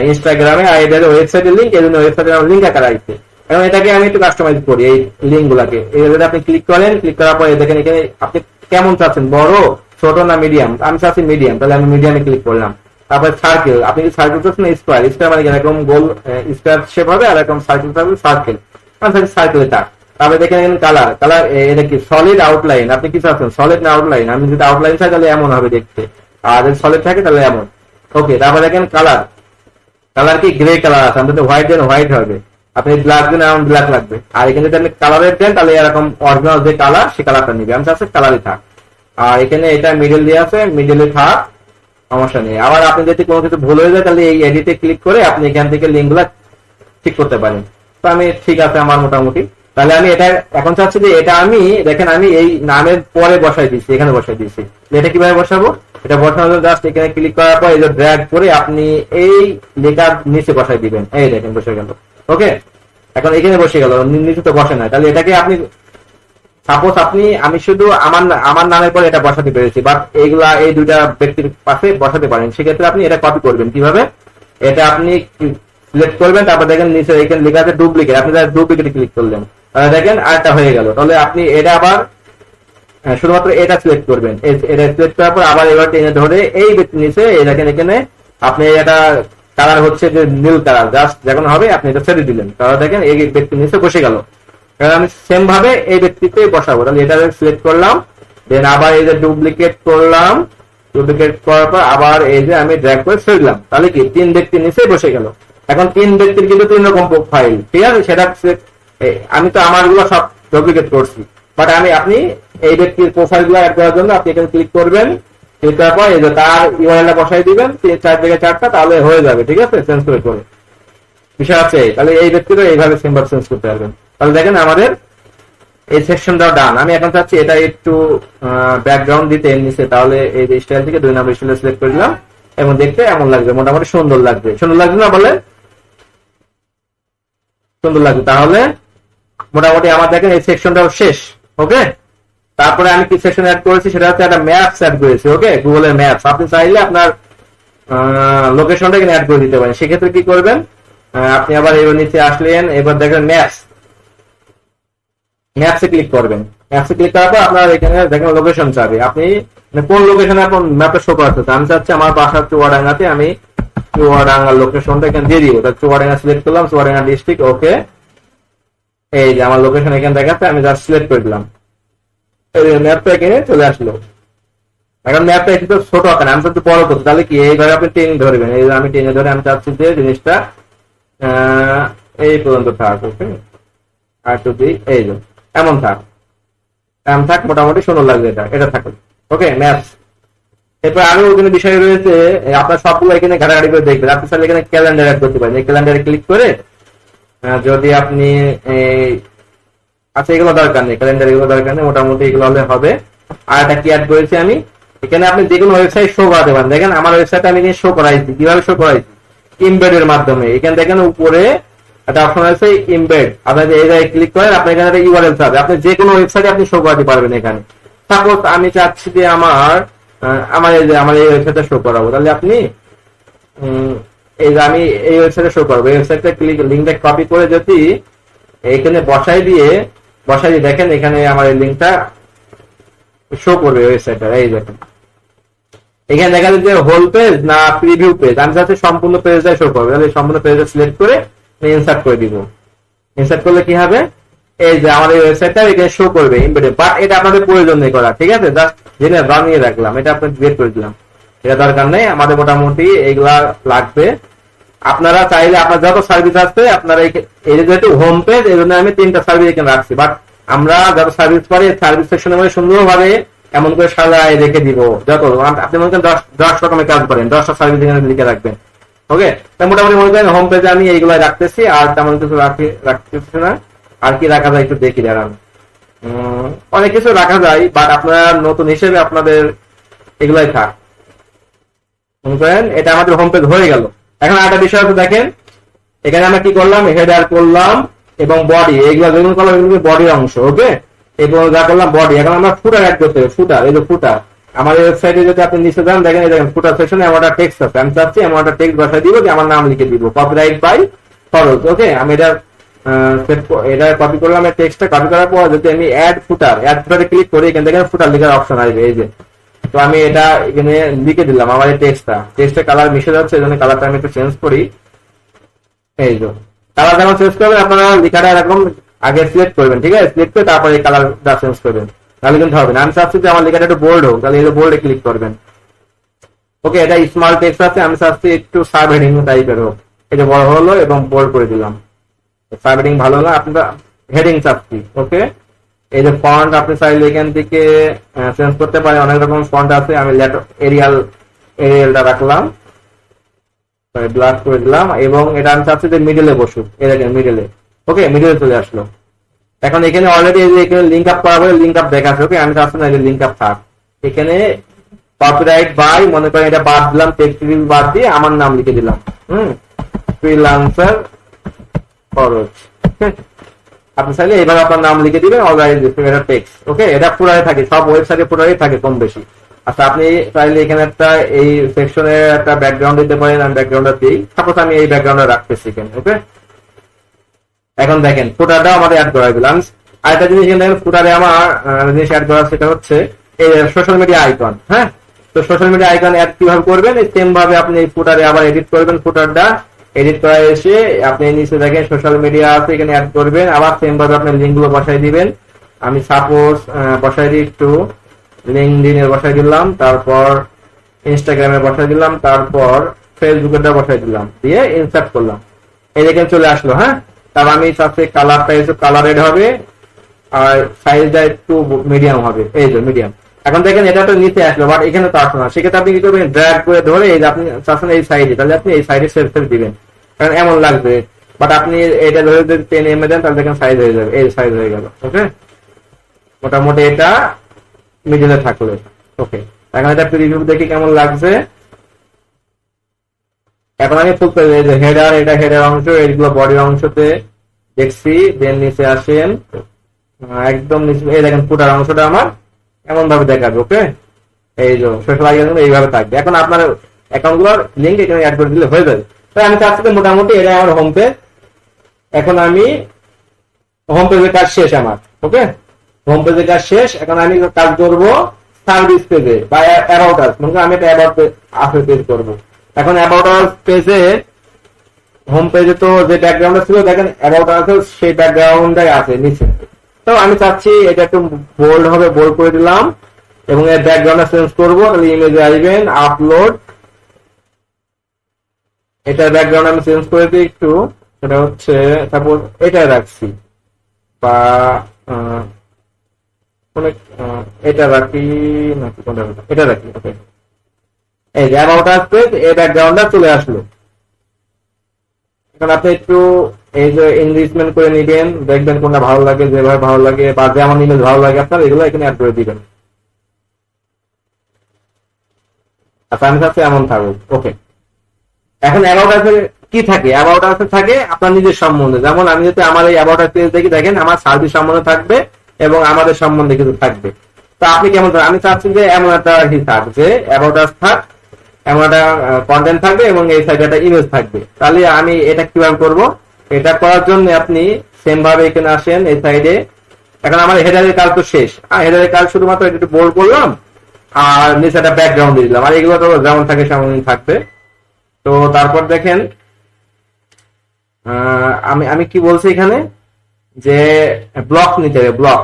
ইনস্টাগ্রামে, আর এদের ওয়েবসাইটের লিঙ্ক, এই জন্য ওয়েবসাইটের লিঙ্ক আকার আসছে। এবং এটাকে আমি একটু কাস্টমাইজ করি এই লিঙ্ক গুলাকে। এইভাবে আপনি ক্লিক করেন, ক্লিক করার পরে দেখেন এখানে আপনি কেমন চাচ্ছেন, বড়, ছোট না মিডিয়াম। আমি চাচ্ছি মিডিয়াম, তাহলে আমি মিডিয়ামে ক্লিক করলাম। তারপরে সার্কেল, আপনি কি সার্কেল চাচ্ছেন না স্কোয়ার? স্কোয়ার মানে এরকম গোল স্কোয়ার শেপ হবে, আর এরকম সার্কেল থাকবে সার্কেল, সার্কেল এটা। তারপরে দেখেন এখানে কালার, কালার এটা কি সলিড আউটলাইন, আপনি কি চাচ্ছেন সলিড না আউটলাইন? আমি যদি আউটলাইন থাকে তাহলে এমন হবে দেখতে, আর যদি সলিড থাকে তাহলে এমন। ওকে, তারপরে দেখেন কালার, কালার কি গ্রে কালার আছে, আমাদের হোয়াইট দেন হোয়াইট হবে, আপনি ব্ল্যাক দেন এমন ব্ল্যাক লাগবে। আর এখানে যদি আপনি কালারের দেন তাহলে এরকম অরিজিনাল যে কালার সে কালারটা নিবে। আমি চাচ্ছি কালারই থাক। আর এখানে এটা মিডল দিয়ে আছে, মিডলে থাক, সমস্যা নেই। আবার আপনি যদি কোনো কিছু ভুল হয়ে যায় তাহলে এই এডিটে ক্লিক করে আপনি এখান থেকে লিঙ্কগুলো ঠিক করতে পারেন। তো আমি ঠিক আছে আমার মোটামুটি, তাহলে আমি এটা এখন চাচ্ছি যে এটা আমি দেখেন আমি এই নামের পরে বসাই দিচ্ছি, এখানে বসাই দিচ্ছি। এটা কিভাবে বসাবো, এটা বসানোর জন্য জাস্ট এখানে ক্লিক করার পর এই যে ড্র্যাগ করে আপনি এই লেখার নিচে বসাই দিবেন, এই দেখেন বসে গেল। ওকে, এখন এখানে বসে গেল, নিচে তো বসে না। তাহলে এটাকে আপনি সাপোজ আমি শুধু আমার নামের পরে এটা বসাতে পেরেছি, বাট এইগুলা এই দুইটা ব্যক্তির পাশে বসাতে পারেন। সেক্ষেত্রে আপনি এটা কপি করবেন কিভাবে, এটা আপনি সিলেক্ট করবেন, তারপর দেখেন নিচে এখানে লেখা আছে ডুপ্লিকেট, আপনি ডুপ্লিকেটে ক্লিক করলেন, তাহলে দেখেন আরেকটা হয়ে গেল। তাহলে আপনি এটা আবার শুধুমাত্র এটা সিলেক্ট করবেন, এটা সিলেক্ট করার পর আবার এবার টেনে ধরে এই ব্যক্তির নিচে দেখেন এখানে আপনি এটা কালার হচ্ছে যে নীল কালার, জাস্ট যখন হবে আপনি এটা ছেড়ে দিলেন, তাহলে দেখেন এই ব্যক্তির নিচে বসে গেল। আমি সেম ভাবে এই ব্যক্তিতে বসাবো, তাহলে এটা সিলেক্ট করলাম, দেন আবার এই যে ডুপ্লিকেট করলাম, ডুপ্লিকেট করার পর আবার এই যে আমি ড্র্যাগ করে ছেড়ে দিলাম, তাহলে কি 3 ব্যক্তির নিচে বসে গেল। এখন 3 ব্যক্তির কিন্তু 3 রকম প্রোফাইল, ঠিক আছে, সেটা আমি তো আমার গুলো সব ডুপ্লিকেট করছি, বাট আপনি এই ব্যক্তির প্রোফাইল গুলো অ্যাড করার জন্য আপনি এখানে ক্লিক করবেন, ক্লিক করার পর এই যে তার ইউআরএলটা বসাই দিবেন 4 থেকে 4টা, তাহলে হয়ে যাবে, ঠিক আছে, চেঞ্জ করে বিষয় আছে। তাহলে এই ব্যক্তিরও এইভাবে সিম্বল চেঞ্জ করতে পারবেন। তাহলে দেখেন আমাদের এই সেকশনটাও ডান। আমি এখন চাচ্ছি এটা একটু ব্যাকগ্রাউন্ড দিতে এর নিচে, তাহলে এই যে স্টাইল থেকে 2 নম্বর স্টাইল সিলেক্ট করে দিলাম, এবং দেখতে এমন লাগবে, মোটামুটি সুন্দর লাগবে। সুন্দর লাগবে না বলে, সুন্দর লাগবে। তাহলে মোটামুটি আমার দেখেন এই সেকশনটাও শেষ। ওকে, তারপরে আমি কি সেকশন অ্যাড করেছি, সেটা হচ্ছে একটা ম্যাপস অ্যাড করেছি। ওকে, গুগলের ম্যাপস, আপনি চাইলে আপনার লোকেশনটা এখানে অ্যাড করে দিতে পারেন। সেক্ষেত্রে কি করবেন, আপনি আবার এবার নিচে আসলেন, এবার দেখেন ম্যাপস, ম্যাপসে ক্লিক করবেন। ম্যাপসে ক্লিক করার পর আপনার এখানে দেখেন লোকেশন চাবে, আপনি কোন লোকেশনে আপনার ম্যাপটা শো করাতে চান। আমি চাচ্ছি আমার বাসা চুয়াডাঙ্গাতে, আমি চুয়াডাঙ্গার লোকেশনটা এখানে দিয়ে দিব, চুয়াডাঙ্গা সিলেক্ট করলাম, চুয়াডাঙ্গা ডিস্ট্রিক্ট। ওকে, এই যে আমার লোকেশন এখানে দেখাচ্ছে, আমি জাস্ট সিলেক্ট করে দিলাম, ম্যাপটা এখানে চলে আসলো। এখন ম্যাপটা একটু ছোট আকার, আমি একটু বড় করতে, তাহলে কি এইভাবে আপনি টেনে ধরবেন, এই আমি টেনে ধরে আমি চাচ্ছি যে জিনিসটা এই পর্যন্ত থাক। ওকে, আর যদি এই যে এমন থাক, মোটামুটি সুন্দর লাগবে, এটা থাকবে। ওকে, ম্যাপস এরপর আরো ওখানে বিষয় রয়েছে, আপনার সবগুলো এখানে ঘাটাঘাটি করে দেখবেন। আপনি চাইলে এখানে ক্যালেন্ডার অ্যাড করতে পারেন। এই ক্যালেন্ডারে ক্লিক করে যদি আপনি আচ্ছা এগুলো দরকার নেই, ক্যালেন্ডার এগুলো দরকার নেই, মোটামুটি এগুলো হলে হবে। আর একটা কি অ্যাড করেছি আমি, এখানে আপনি যে কোনো ওয়েবসাইট শো করাতে পারেন। দেখেন আমার ওয়েবসাইট আমি শো করাইছি, কিভাবে শো করাইছি, ইমবেডের মাধ্যমে। এখানে দেখেন উপরে একটা অপশন আছে ইমবেড, আপনি এই জায়গায় ক্লিক করেন, আপনার এখানে একটা ইউআরএল পাবে, আপনি যে কোনো ওয়েবসাইটে আপনি শো করাতে পারবেন। এখানে সাপোজ আমি চাচ্ছি যে আমার এই ওয়েবসাইটে শো করাবো, তাহলে আপনি এই যে আমি এই ওয়েবসাইটে শো করবো, এই ওয়েবসাইটটা লিঙ্কটা কপি করে যদি এখানে বসাই দিয়ে দেখেন এখানে আমার এই লিঙ্কটা শো করবে ওয়েবসাইটটা। এই দেখেন এখানে দেখা যাচ্ছে হোল পেজ না প্রিভিউ পেজ, আমি চাচ্ছি সম্পূর্ণ পেজটাই শো করবে, তাহলে সম্পূর্ণ পেজটা সিলেক্ট করে ইনসার্ট করে দিব। ইনসার্ট করলে কি হবে, এই যে আমার এই ওয়েবসাইটটা এখানে শো করবে ইমবেডেড, বাট এটা আপনাদের প্রয়োজন নেই করা, ঠিক আছে? জাস্ট জেনে বানিয়ে রাখলাম, এটা আপনি ডিলিট করে দিলাম, এটা দরকার নেই আমাদের। মোটামুটি এগুলা লাগবে। আপনারা চাইলে আপনার যত সার্ভিস আছে আপনারা এই যেহেতু হোম পেজ, এই জন্য আমি 3টা সার্ভিস এখানে রাখছি, বাট আমরা যত সার্ভিস পারি সার্ভিস সেকশনে মানে সুন্দরভাবে এমন করে সাজায় রেখে দিব। যত আপনি মনে করেন 10 রকমের কাজ করেন, 10টা সার্ভিস এখানে লিখে রাখবেন। ওকে, মোটামুটি মনে করেন হোম পেজে আমি এইগুলো রাখতেছি, আর তেমন কিছু রাখতেছি না। আর কি রাখা যায় একটু দেখি দাঁড়ান। অনেক কিছু রাখা যায়, বাট আপনারা নতুন হিসেবে আপনাদের এগুলাই থাক। মনে করেন এটা আমাদের হোম পেজ হয়ে গেল। এখন আরেকটা বিষয় আছে দেখেন, এখানে আমরা কি করলাম, হেডার করলাম এবং বডি, এইগুলো যেগুলো করলাম এগুলো বডির অংশ। ওকে, এবং যা করলাম বডি। এখন আমরা ফুটার অ্যাড করতে হবে, ফুটার, এই যে ফুটার আমার ওয়েবসাইটে যদি আপনি নিচে যান দেখেন, এই দেখেন ফুটার সেকশনে এমন একটা টেক্সট আছে, আমি চাচ্ছি এমন একটা টেক্সট বসাই দিব যে আমার নাম লিখে দিব, কপিরাইট বাই ফরজ। ওকে, আমি এটা কপি করলাম, এই টেক্সটটা কপি করার পর যদি আমি অ্যাড ফুটারে ক্লিক করি, এখান থেকে ফুটার লেখার অপশন আসবে, এই যে। তো আমি এটা এখানে লিখে দিলাম, আমার এই টেক্সটের কালার মিশে যাচ্ছে, এই জন্য কালারটা আমি একটু চেঞ্জ করি। এই যে কালার যখন চেঞ্জ করবেন আপনারা লেখাটা এরকম আগে সিলেক্ট করবেন, ঠিক আছে? সিলেক্ট করে তারপরে এই কালারটা চেঞ্জ করবেন, তাহলে কিন্তু হবে না। আমি চাচ্ছি যে আমার লেখাটা একটু বোল্ড হোক, তাহলে এই যে বোল্ডে ক্লিক করবেন। ওকে, এটা স্মল টেক্সট আছে, আমি চাচ্ছি একটু সাব হেডিং টাইপের হোক, এটা বড় হলো এবং বোল্ড করে দিলাম। সাব হেডিং ভালো না, আপনারা হেডিং চাচ্ছি। ওকে, এই যে ফন্ট আপনি চাইলে এখান থেকে চেঞ্জ করতে পারেন, অনেক রকম ফন্ট আছে। আমি এরিয়ালটা রাখলাম, ব্লাড করে দিলাম, এবং এটা আমি চাচ্ছি যে মিডলে বসুক, এই দেখেন মিডলে। ওকে, মিডলে চলে আসলো। এখন এখানে অলরেডি এখানে লিঙ্ক আপ করা বলে লিঙ্ক আপ দেখাচ্ছে। ওকে, আমি চাচ্ছি না যে লিঙ্ক আপ থাক, এখানে কপিরাইট বাই মনে করেন এটা বাদ দিলাম, টেক্সট বাদ দিয়ে আমার নাম লিখে দিলাম, ফ্রিল্যান্সার খরচ। আপনি চাইলে এইভাবে আপনার নাম লিখে দিবেন, অলরেডি এটা টেক্সট। ওকে, এটা পুরাই থাকে, সব ওয়েবসাইটে পুরাই থাকে কম বেশি। আচ্ছা, আপনি চাইলে এখানে একটা এই সেকশনে একটা ব্যাকগ্রাউন্ড দিতে পারেন, আমি ব্যাকগ্রাউন্ডটা দিই, সাপোজ আমি এই ব্যাকগ্রাউন্ডে রাখতেছি এখানে। ওকে, এখন দেখেন ফুটারটাও আমাদের অ্যাড করা দিলাম। আরেকটা জিনিস দেখেন ফুটারে আমার জিনিস অ্যাড করা, সেটা হচ্ছে এই সোশ্যাল মিডিয়া আইকন। হ্যাঁ, তো সোশ্যাল মিডিয়া আইকন অ্যাড কিভাবে করবেন, এই সেম ভাবে আপনি এই ফুটারে আবার এডিট করবেন। ফুটারটা এডিট করা এসে আপনি নিচে দেখেন সোশ্যাল মিডিয়া আছে, এখানে অ্যাড করবেন, আবার সেম ভাবে আপনি লিঙ্ক গুলো বসাই দিবেন। আমি সাপোজ বসাই দিই একটু, লিঙ্কডইনের বসাই দিলাম, তারপর ইনস্টাগ্রামে বসাই দিলাম, তারপর ফেসবুকেরটা বসাই দিলাম, দিয়ে ইনসার্ট করলাম। এই দেখেন চলে আসলো। হ্যাঁ, তারপর আমি চাচ্ছি কালারটা একটু কালার রেড হবে, আর সাইজটা একটু মিডিয়াম হবে, এই যে মিডিয়াম। এখন দেখেন এটা তো নিচে আসলো, বাট এখানে তো আসলো না। সেক্ষেত্রে আপনি কি করবেন, ড্র্যাগ করে ধরে এই যে আপনি চাচ্ছেন এই সাইডে, তাহলে আপনি এই সাইডে সেভ দিবেন, কারণ এমন লাগবে। বাট আপনি এটা ধরে যদি 10 এমএ দেন, তাহলে দেখেন সাইজ হয়ে যাবে, এই সাইজ হয়ে গেল। ওকে, মোটামুটি এটা মিডিলে থাকলে। ওকে, এখন এটা প্রিভিউ দেখি কেমন লাগছে। এখন আমি ফুল পেজ, এই যে হেডার, এটা হেডার অংশ, এইগুলো বডির অংশতে দেখছি। দেন নিচে আসেন, একদম নিচে এই দেখেন ফুটার অংশটা আমার এমন ভাবে দেখাবে। ওকে, এই যে সোশ্যাল আইকন এইভাবে থাকবে। এখন আপনার অ্যাকাউন্ট গুলোর লিঙ্ক এখানে অ্যাড করে দিলে হয়ে যাবে। তাই আমি চাচ্ছি মোটামুটি এটা আমার হোম পেজ। এখন আমি হোম পেজের কাজ শেষ আমার। ওকে, হোম পেজের কাজ শেষ। এখন আমি কাজ করবো সার্ভিস পেজে বা অ্যাবাউট আস, মানে আমি একটা অ্যাবাউট পেজ করবো। এখন অ্যাবাউট আস পেজে, হোম পেজে তো যে ব্যাকগ্রাউন্ড ছিল দেখেন অ্যাবাউট আস সেই ব্যাকগ্রাউন্ডটাই আছে নিচে। তো আমি চাচ্ছি এটা একটু বোল্ড হবে, বোল্ড করে দিলাম, এবং এর ব্যাকগ্রাউন্ডটা চেঞ্জ করবো। তাহলে ইমেজে আসবেন, আপলোড, এটার ব্যাকগ্রাউন্ড আমি চেঞ্জ করে দিই একটু, সেটা হচ্ছে সাপোজ এটা রাখছি, বা এটা রাখি নাকি কোনটা, এটা রাখি। ওকে, এই যে অ্যাবাউট আস পেজ, এই ব্যাকগ্রাউন্ডটা চলে আসলো। এখন আপনি একটু এই যে এনরিচমেন্ট করে নিবেন, দেখবেন কোনটা ভালো লাগে, যেভাবে ভালো লাগে বা যেমন ইমেজ ভালো লাগে আপনার, এগুলো এখানে অ্যাড করে দিবেন। আচ্ছা আমি চাচ্ছি এমন থাকুক। ওকে, এখন অ্যাবাউট আস কি থাকে? অ্যাবাউট আস থাকে আপনার নিজের সম্বন্ধে। যেমন আমি যদি আমার এই অ্যাবাউট আস পেজ দেখি, দেখেন আমার সার্ভিস সম্বন্ধে থাকবে এবং আমাদের সম্বন্ধে কিছু থাকবে। তো আপনি কেমন চান? আমি চাচ্ছি যে এমন একটা থাক, যে অ্যাবাউট আস থাক, এমন একটা কন্টেন্ট থাকবে এবং এই সাইডে একটা ইমেজ থাকবে। তাহলে আমি এটা কিভাবে করব? এটা করার জন্য আপনি সেম ভাবে এখানে আসেন এই সাইডে। এখন আমার হেডারের কাজ তো শেষ, আর হেডারের কাজ শুধুমাত্র একটু বোল্ড করলাম আর নিচে একটা ব্যাকগ্রাউন্ড দিয়ে দিলাম, আর এগুলো তো যেমন থাকে সেমন থাকবে। তো তারপর দেখেন আমি আমি কি বলছি এখানে, যে ব্লক নিতে হবে, ব্লক।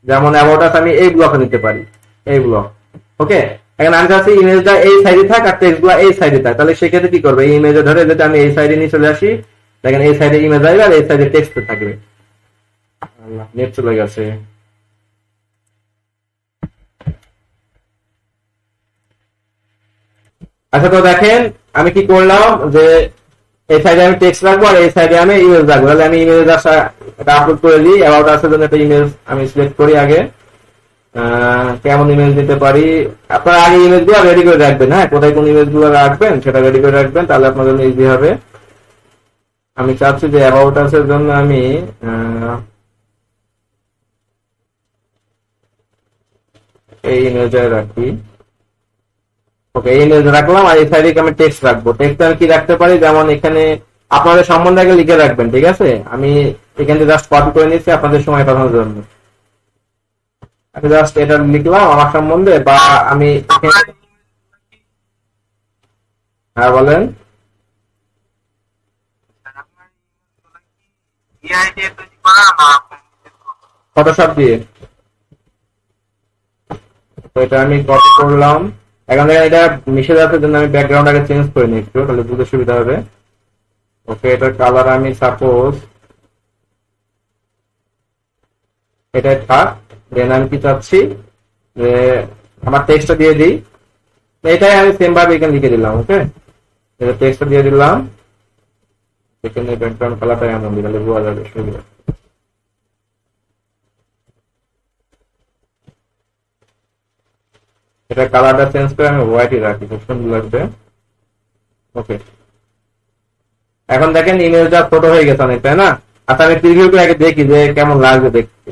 যেমন অ্যাবাউট আস আমি এই ব্লক নিতে পারি, এই ব্লক। ওকে, এখন আমি চাচ্ছি ইমেজটা এই সাইডে থাক আর টেক্সট গুলো এই সাইডে থাক। তাহলে সেক্ষেত্রে কি করবে? এই ইমেজে ধরে যদি আমি এই সাইডে নিয়ে চলে আসি, দেখেন এই সাইডে ইমেজ আসবে আর এই সাইডে টেক্সট থাকবে। নেট চলে গেছে। আচ্ছা, তো দেখেন আমি কি করলাম, যে এই সাইডে আমি টেক্সট রাখবো আর এই সাইডে আমি ইমেজ রাখবো। তাহলে আমি ইমেজ এটা আপলোড করে দিই। অ্যাবাউট আসার জন্য একটা ইমেজ আমি সিলেক্ট করি আগে। কেমন ইমেজ দিতে পারি? আপনারা আগে ইমেজ গুলো রেডি করে রাখবেন। হ্যাঁ, কোথায় কোন ইমেজ গুলো রাখবেন সেটা রেডি করে রাখবেন, তাহলে আপনার জন্য ইজি হবে। আমি চাচ্ছি যে অ্যাবাউট আসার জন্য আমি এই ইমেজটা রাখি। ওকে, এই ইমেজ রাখলাম আর এই সাইডে আমি টেক্সট রাখবো। টেক্সট আমি কি রাখতে পারি? যেমন এখানে আপনাদের সম্বন্ধে আগে লিখে রাখবেন, ঠিক আছে? আমি এখানে জাস্ট কপি করে নিচ্ছি আপনাদের সময় পাঠানোর জন্য। আমি জাস্ট এটা লিখলাম আমার সম্বন্ধে, বা আমি হ্যাঁ বলেন। ফটোশপ দিয়ে। তো এটা আমি কপি করলাম। এখন দেখেন এটা মিশে যাচ্ছে জন্য আমি ব্যাকগ্রাউন্ড আগে চেঞ্জ করে নিই একটু, তাহলে বুঝতে সুবিধা হবে। ওকে, এটার কালার আমি সাপোজ এটাই থাক। দেন আমি কি চাচ্ছি, যে আমার টেক্সটটা দিয়ে দিই। এটাই আমি সেম ভাবে এখানে লিখে দিলাম। ওকে, এটা টেক্সটটা দিয়ে দিলাম। এখানে ব্যাকগ্রাউন্ড কালারটা এমন দিলে বোঝা যাবে সুবিধা। এটা কালারটা চেঞ্জ করে আমি হোয়াইটই রাখি, খুব সুন্দর লাগবে। ওকে, এখন দেখেন ইমেজটা ছোট হয়ে গেছে অনেক, তাই না? আচ্ছা আমি প্রিভিউ করে আগে দেখি যে কেমন লাগবে দেখতে।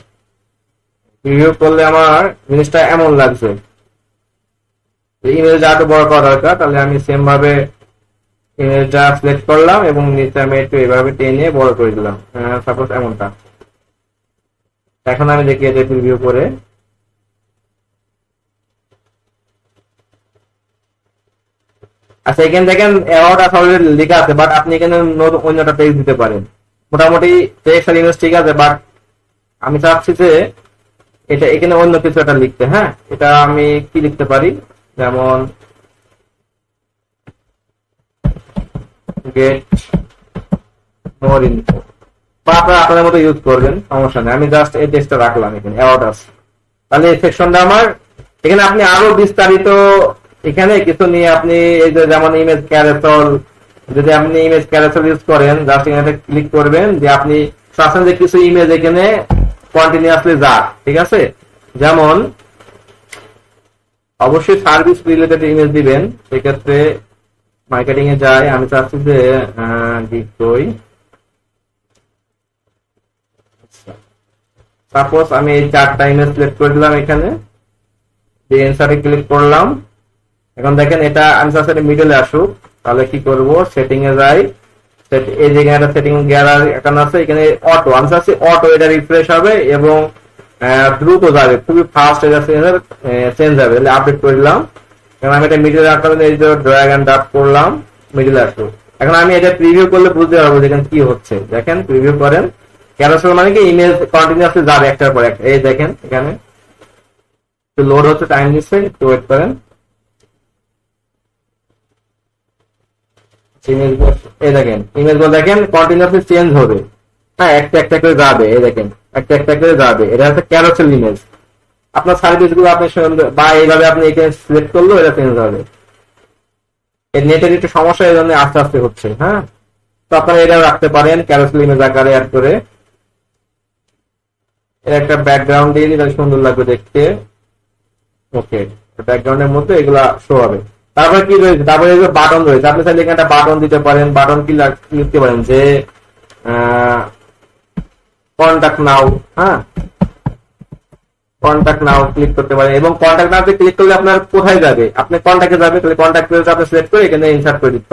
প্রিভিউ করলে আমার জিনিসটা এমন লাগছে। ইমেজটা আরো বড় করা দরকার, তাহলে আমি সেম ভাবে ইমেজটা সিলেক্ট করলাম এবং নিচে আমি একটু এভাবে টেনে বড় করে দিলাম, সাপোজ এমনটা। এখন আমি দেখি এটা প্রিভিউ করে। আচ্ছা, এখানে দেখেন অ্যাওয়ার্ড অলরেডি লেখা আছে, বাট আপনি এখানে অন্যটা টেক্সট দিতে পারেন। মোটামুটি টেক্সট আর ইমেজ ঠিক আছে, বাট আমি চাচ্ছি যে এটা এখানে অন্য কিছু একটা লিখতে। হ্যাঁ, এটা আমি কি লিখতে পারি? যেমন গেট মোর ইনফো, বা আপনারা আপনাদের মতো ইউজ করবেন, সমস্যা নেই। আমি জাস্ট এই টেক্সটটা রাখলাম এখানে অ্যাওয়ার্ড আছে। তাহলে এই সেকশনটা আমার, এখানে আপনি আরো বিস্তারিত এখানে কিছু নিয়ে আপনি এই যে যেমন ইমেজ ক্যারেসল, যদি আপনি ইমেজ ক্যারেসল ইউজ করেন, জাস্ট এখানে ক্লিক করবেন যে আপনি চাচ্ছেন যে কিছু ইমেজ এখানে কন্টিনিউয়াসলি যাক, ঠিক আছে? যেমন অবশ্যই সার্ভিস রিলেটেড ইমেজ দিবেন। সেক্ষেত্রে মার্কেটিং এ যাই, আমি চাচ্ছি যে গিকই, সাপোজ আমি এই 4টা ইমেজ সিলেক্ট করে দিলাম এখানে, দিয়ে ইনসার্টে ক্লিক করলাম। এখন দেখেন এটা আমি চাচ্ছি মিডলে আসুক। তাহলে কি করব? সেটিং এ যাই, এই জায়গায় একটা সেটিং গিয়ার এখানে আছে, এখানে অটো, আমি চাচ্ছি অটো এটা রিফ্রেশ হবে এবং দ্রুত যাবে, খুবই ফাস্ট এটা চেঞ্জ হবে। তাহলে আপডেট করে দিলাম। এখন আমি এটা মিডলে রাখতে এই যে ড্র্যাগ এন্ড ড্রপ করলাম, মিডলে আসুক। এখন আমি এটা প্রিভিউ করলে বুঝতে পারবো দেখেন কি হচ্ছে। দেখেন প্রিভিউ করেন, ক্যারোসেল মানে কি ইমেজ কন্টিনিউয়াসলি যাবে একটার পর একটা। এই দেখেন এখানে লোড হচ্ছে, টাইম নিচ্ছে, একটু ওয়েট করেন। এই দেখেন ইমেজগুলো দেখেন কন্টিনিউয়াসলি চেঞ্জ হবে। হ্যাঁ, একটা একটা করে যাবে। এই দেখেন একটা একটা করে যাবে। এটা হচ্ছে ক্যারোসেল ইমেজ। আপনার সার্ভিস গুলো আপনি বা এইভাবে আপনি এখানে সিলেক্ট করলেও এটা চেঞ্জ হবে। এই নেটের একটু সমস্যা, এই জন্য আস্তে আস্তে হচ্ছে। হ্যাঁ, তো আপনারা এটাও রাখতে পারেন ক্যারোসেল ইমেজ আকারে অ্যাড করে। এর একটা ব্যাকগ্রাউন্ড দিয়ে দিলে সুন্দর লাগবে দেখতে। ওকে, ব্যাকগ্রাউন্ডের মধ্যে এগুলা শো হবে। তারপরে কি রয়েছে, তারপরে বাটন রয়েছে। আপনি চাইলে এখানে একটা বাটন দিতে পারেন। বাটন কি লিখতে পারেন যে কন্টাক্ট নাও। হ্যাঁ, কন্টাক্ট নাও ক্লিক করতে পারেন, এবং কন্টাক্ট নাওতে ক্লিক করলে আপনার কোথায় যাবে, আপনি কন্টাক্টে যাবে, তাহলে কন্টাক্ট পেজটা আপনি সিলেক্ট করে এখানে ইনসার্ট করে দিতে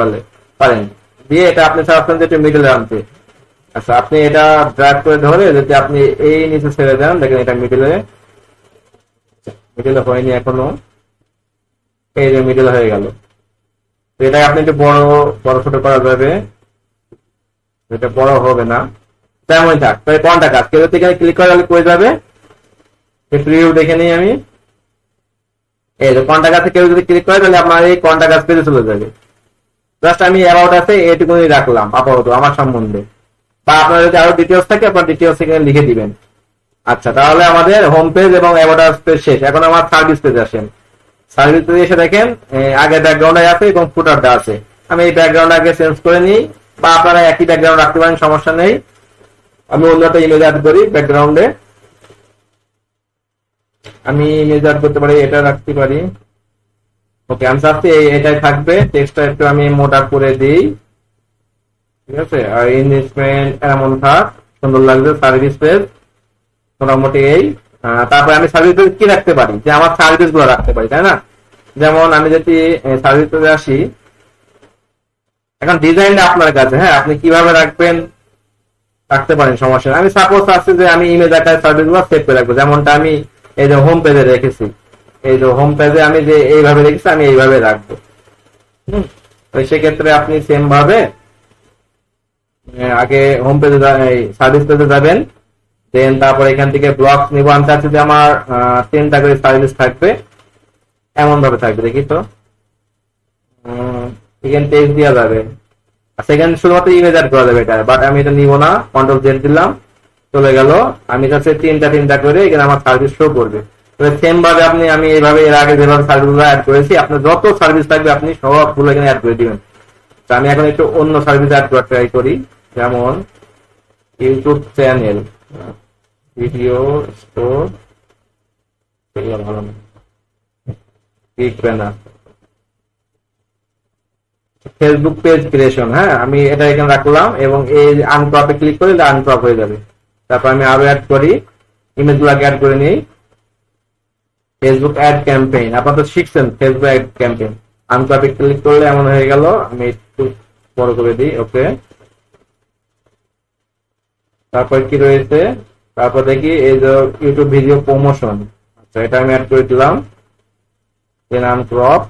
পারেন। দিয়ে এটা আপনি চাচ্ছেন যে একটু মিডলে আনতে। আচ্ছা, আপনি এটা ড্র্যাগ করে ধরে যদি আপনি এই নিচে ছেড়ে দেন, দেখেন এটা মিডলে হয়নি এখনো, এই যে মিডল হয়ে গেল। এটা আপনি একটু বড় ছোট করা যাবে, এটা বড় হবে না, তেমনই থাক। তাহলে কন্টাক্ট কাজ কেউ এখানে ক্লিক করে তাহলে কয়ে যাবে, প্রিভিউ দেখে নিই আমি। এই যে কন্টাক্ট আছে, কেউ যদি ক্লিক করে তাহলে আপনার এই কন্টাক্ট কাজ পেজে চলে যাবে। জাস্ট আমি অ্যাবাউট আছে এটুকুনি রাখলাম আপাতত আমার সম্বন্ধে, বা আপনার যদি আরো ডিটেলস থাকে আপনার ডিটেলস এখানে লিখে দিবেন। আচ্ছা, তাহলে আমাদের হোম পেজ এবং অ্যাবাউট পেজ শেষ। এখন আমার সার্ভিস পেজ আসেন। সার্ভিস পেজে এসে দেখেন আগে ব্যাকগ্রাউন্ড আছে এবং ফুটারটা আছে। আমি এই ব্যাকগ্রাউন্ড আগে চেঞ্জ করে নিই, বা আপনারা একই ব্যাকগ্রাউন্ড রাখতে পারেন, সমস্যা নেই। আমি অন্য একটা ইমেজ অ্যাড করি ব্যাকগ্রাউন্ডে। আমি ইমেজ অ্যাড করতে পারি, এটা রাখতে পারি। ওকে, আমি চাচ্ছি এটাই থাকবে। টেক্সটটা একটু আমি মোটা করে দিই, ঠিক আছে। আর ইনভেস্টমেন্ট এমন থাক, সুন্দর লাগবে। সার্ভিস পেজ মোটামুটি এই। তারপরে আমি সার্ভিস পেজ কি রাখতে পারি, যে আমার সার্ভিস গুলো রাখতে পারি, তাই না। যেমন আমি যদি সার্ভিস পেজে আসি, এখন ডিজাইনটা আপনার কাছে। হ্যাঁ, আপনি কিভাবে রাখবেন রাখতে পারেন, সমস্যা নেই। আমি সাপোজ চাচ্ছি যে আমি ইমেজ আকারে সার্ভিস গুলো সেভ করে রাখবো, যেমনটা আমি এই যে হোম পেজে রেখেছি। এই যে হোম পেজে আমি যে এইভাবে রেখেছি, আমি এইভাবে রাখবো। সেক্ষেত্রে আপনি সেম ভাবে আগে হোম পেজে সার্ভিস পেজে যাবেন, দেন তারপর এখান থেকে ব্লক নিব। আমি চাচ্ছি যে আমার 3টা করে সার্ভিস থাকবে, এমন ভাবে থাকবে। দেখি তো, এখানে টেক্সট দেওয়া যাবে। আচ্ছা, এখানে শুধুমাত্র ইমেজ অ্যাড করা যাবে এটা, বাট আমি এটা নিব না। কন্ট্রোল জেড দিলাম, চলে গেল। আমি চাচ্ছি 3টা করে এখানে আমার সার্ভিস শো করবে। সেম ভাবে আমি এইভাবে এর আগে যেভাবে সার্ভিস অ্যাড করেছি, আপনার যত সার্ভিস থাকবে আপনি সবগুলো এখানে অ্যাড করে দিবেন। আমি এখন একটু অন্য সার্ভিস অ্যাড করার ট্রাই করি, যেমন ইউটিউব চ্যানেল, ভিডিও স্টোর, ভালো না, click banner, Facebook page creation. হ্যাঁ, আমি এটা এখানে রাখলাম, এবং এই আনক্রপে ক্লিক করলে আনক্রপ হয়ে যাবে। তারপর আমি আরো অ্যাড করি, ইমেজ গুলাকে অ্যাড করে নিই। ফেসবুক অ্যাড ক্যাম্পেইন, আপনারা তো শিখছেন ফেসবুক অ্যাড ক্যাম্পেইন। আনক্রপে ক্লিক করলে এমন হয়ে গেল। আমি একটু বড় করে দিই। ওকে, তারপর কি রয়েছে, তারপর দেখি এই যে ইউটিউব ভিডিও প্রমোশন। আচ্ছা, এটা আমি অ্যাড করে দিলাম, দেন আনক্রপ।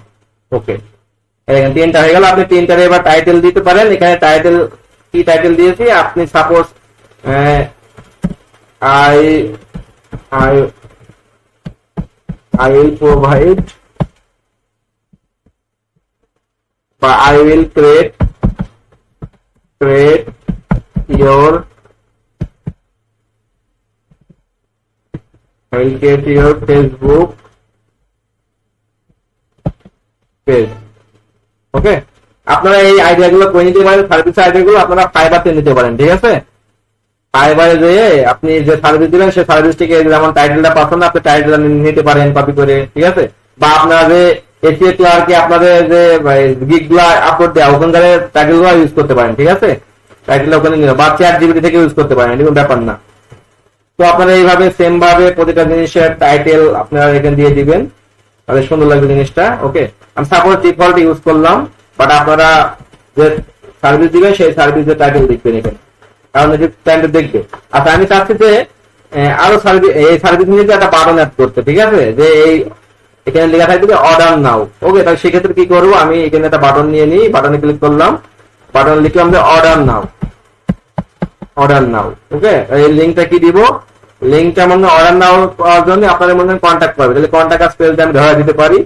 ওকে, এখানে 3টা হয়ে গেল। আপনি 3টারে এবার টাইটেল দিতে পারেন। এখানে টাইটেল কি টাইটেল দিয়েছি, আপনি সাপোজ I will provide, বা I will create your Facebook page. ওকে, আপনারা এই আইডিয়া গুলো করে নিতে পারেন। সার্ভিস আইডিয়া গুলো আপনারা ফাইবারতে নিতে পারেন, ঠিক আছে। ফাইবারে যেয়ে আপনি যে সার্ভিস দিবেন সেই সার্ভিসটিকে, যেমন টাইটেলটা পাচ্ছেন না, আপনি টাইটেলটা নিতে পারেন কপি করে, ঠিক আছে। বা আপনারা যে এসিএ ক্লার্কে আপনাদের যে গিগ গুলা আপলোড দেওয়া, ওখানকার টাইটেল গুলো ইউজ করতে পারেন, ঠিক আছে। টাইটেলটা ওখানে নিয়ে বা চ্যাট জিপিটি থেকে ইউজ করতে পারেন, এরকম ব্যাপার না। তো আপনারা এইভাবে সেম ভাবে প্রতিটা জিনিসের টাইটেল আপনারা এখানে দিয়ে দিবেন, তাহলে সুন্দর লাগবে জিনিসটা। ওকে, আমি সাপোজ ডিফল্ট ইউজ করলাম, বাট আপনারা যে সার্ভিস দিবেন সেই সার্ভিসের টাইটেল লিখবেন এখানে, কারণ ক্লায়েন্ট দেখবে। আচ্ছা, আমি চাচ্ছি যে আরো সার্ভিস, এই সার্ভিস নিয়ে একটা বাটন অ্যাড করতে, ঠিক আছে। যে এই এখানে লেখা থাকবে অর্ডার নাও। ওকে, তাহলে সেক্ষেত্রে কি করবো, আমি এখানে একটা বাটন নিয়ে নিই, বাটনে ক্লিক করলাম, বাটন লিখলাম যে অর্ডার নাও। ওকে, এই লিঙ্কটা কি দিব, লিঙ্কটা মনে অর্ডার নাও করার জন্য আপনাদের মনে কন্ট্যাক্ট করবে, তাহলে কন্ট্যাক্ট স্পেলটা আমি ধরা দিতে পারি।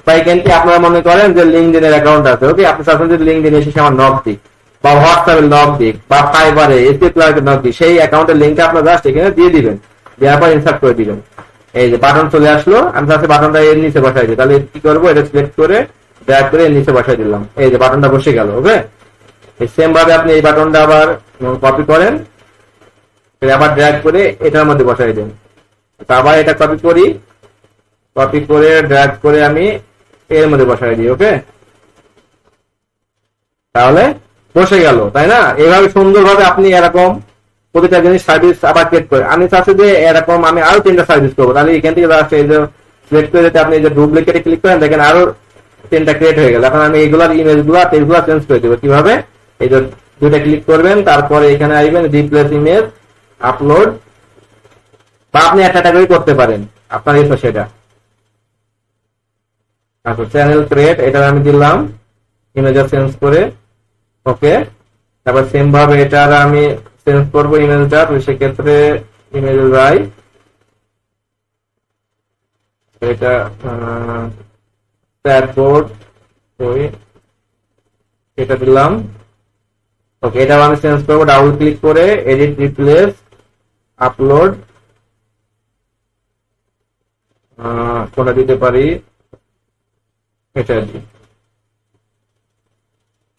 বা এখানে আপনারা মনে করেন যে লিঙ্কডিনের অ্যাকাউন্ট আছে, ওকে, আপনি চাচ্ছেন যে লিঙ্কডিনে এসে আমার নক দিক, বা হোয়াটসঅ্যাপে নক দিক, বা ফাইবারে এসি ক্লার্কে নক দিক, সেই অ্যাকাউন্টের লিঙ্কটা আপনার জাস্ট এখানে দিয়ে দিবেন, দেওয়ার পর ইনসার্ট করে দিবেন। এই যে বাটন চলে আসলো, আমি চাচ্ছি বাটনটা এর নিচে বসাই দিই। তাহলে কি করবো, এটা সিলেক্ট করে ড্র্যাগ করে নিচে বসাই দিলাম, এই যে বাটনটা বসে গেল। ওকে, এই সেম ভাবে আপনি এই বাটনটা আবার কপি করেন, আবার ড্র্যাগ করে এটার মধ্যে বসাই দেন। আবার এটা কপি করি, কপি করে ড্র্যাগ করে আমি এর মধ্যে বসাই দিই। ওকে, তাহলে বসে গেল, তাই না? এইভাবে সুন্দরভাবে আপনি এরকম প্রতিটা জিনিস সার্ভিস আবার ক্রিয়েট করে, আমি চাচ্ছি যে এরকম আমি আরো 3টা সার্ভিস করবো, তাহলে এখান থেকে এই যে সিলেক্ট করে যদি আপনি এই যে ডুপ্লিকেটে ক্লিক করেন, দেখেন আরো 3টা ক্রিয়েট হয়ে গেল। এখন আমি এইগুলার ইমেজ গুলা পেজ গুলা চেঞ্জ করে দেবো। কিভাবে? এই যে 2টা ক্লিক করবেন, তারপরে এখানে আসবেন রিপ্লেস ইমেজ, আপলোড, বা আপনি একটা করে করতে পারেন, আপনার ইচ্ছা সেটা। আচ্ছা, চ্যানেল ক্রিয়েট, এটা আমি দিলাম ইমেজটা চেঞ্জ করে। ওকে, তারপর সেম ভাবে এটা আমি চেঞ্জ করবো ইমেজটা, তো সেক্ষেত্রে ইমেজ রাই, এটা চ্যাটবোর্ড, এটা দিলাম। ওকে, এটা আমি চেঞ্জ করবো, ডাবল ক্লিক করে এডিট, রিপ্লেস, আপলোড, কোনটা দিতে পারি, এটা দিই।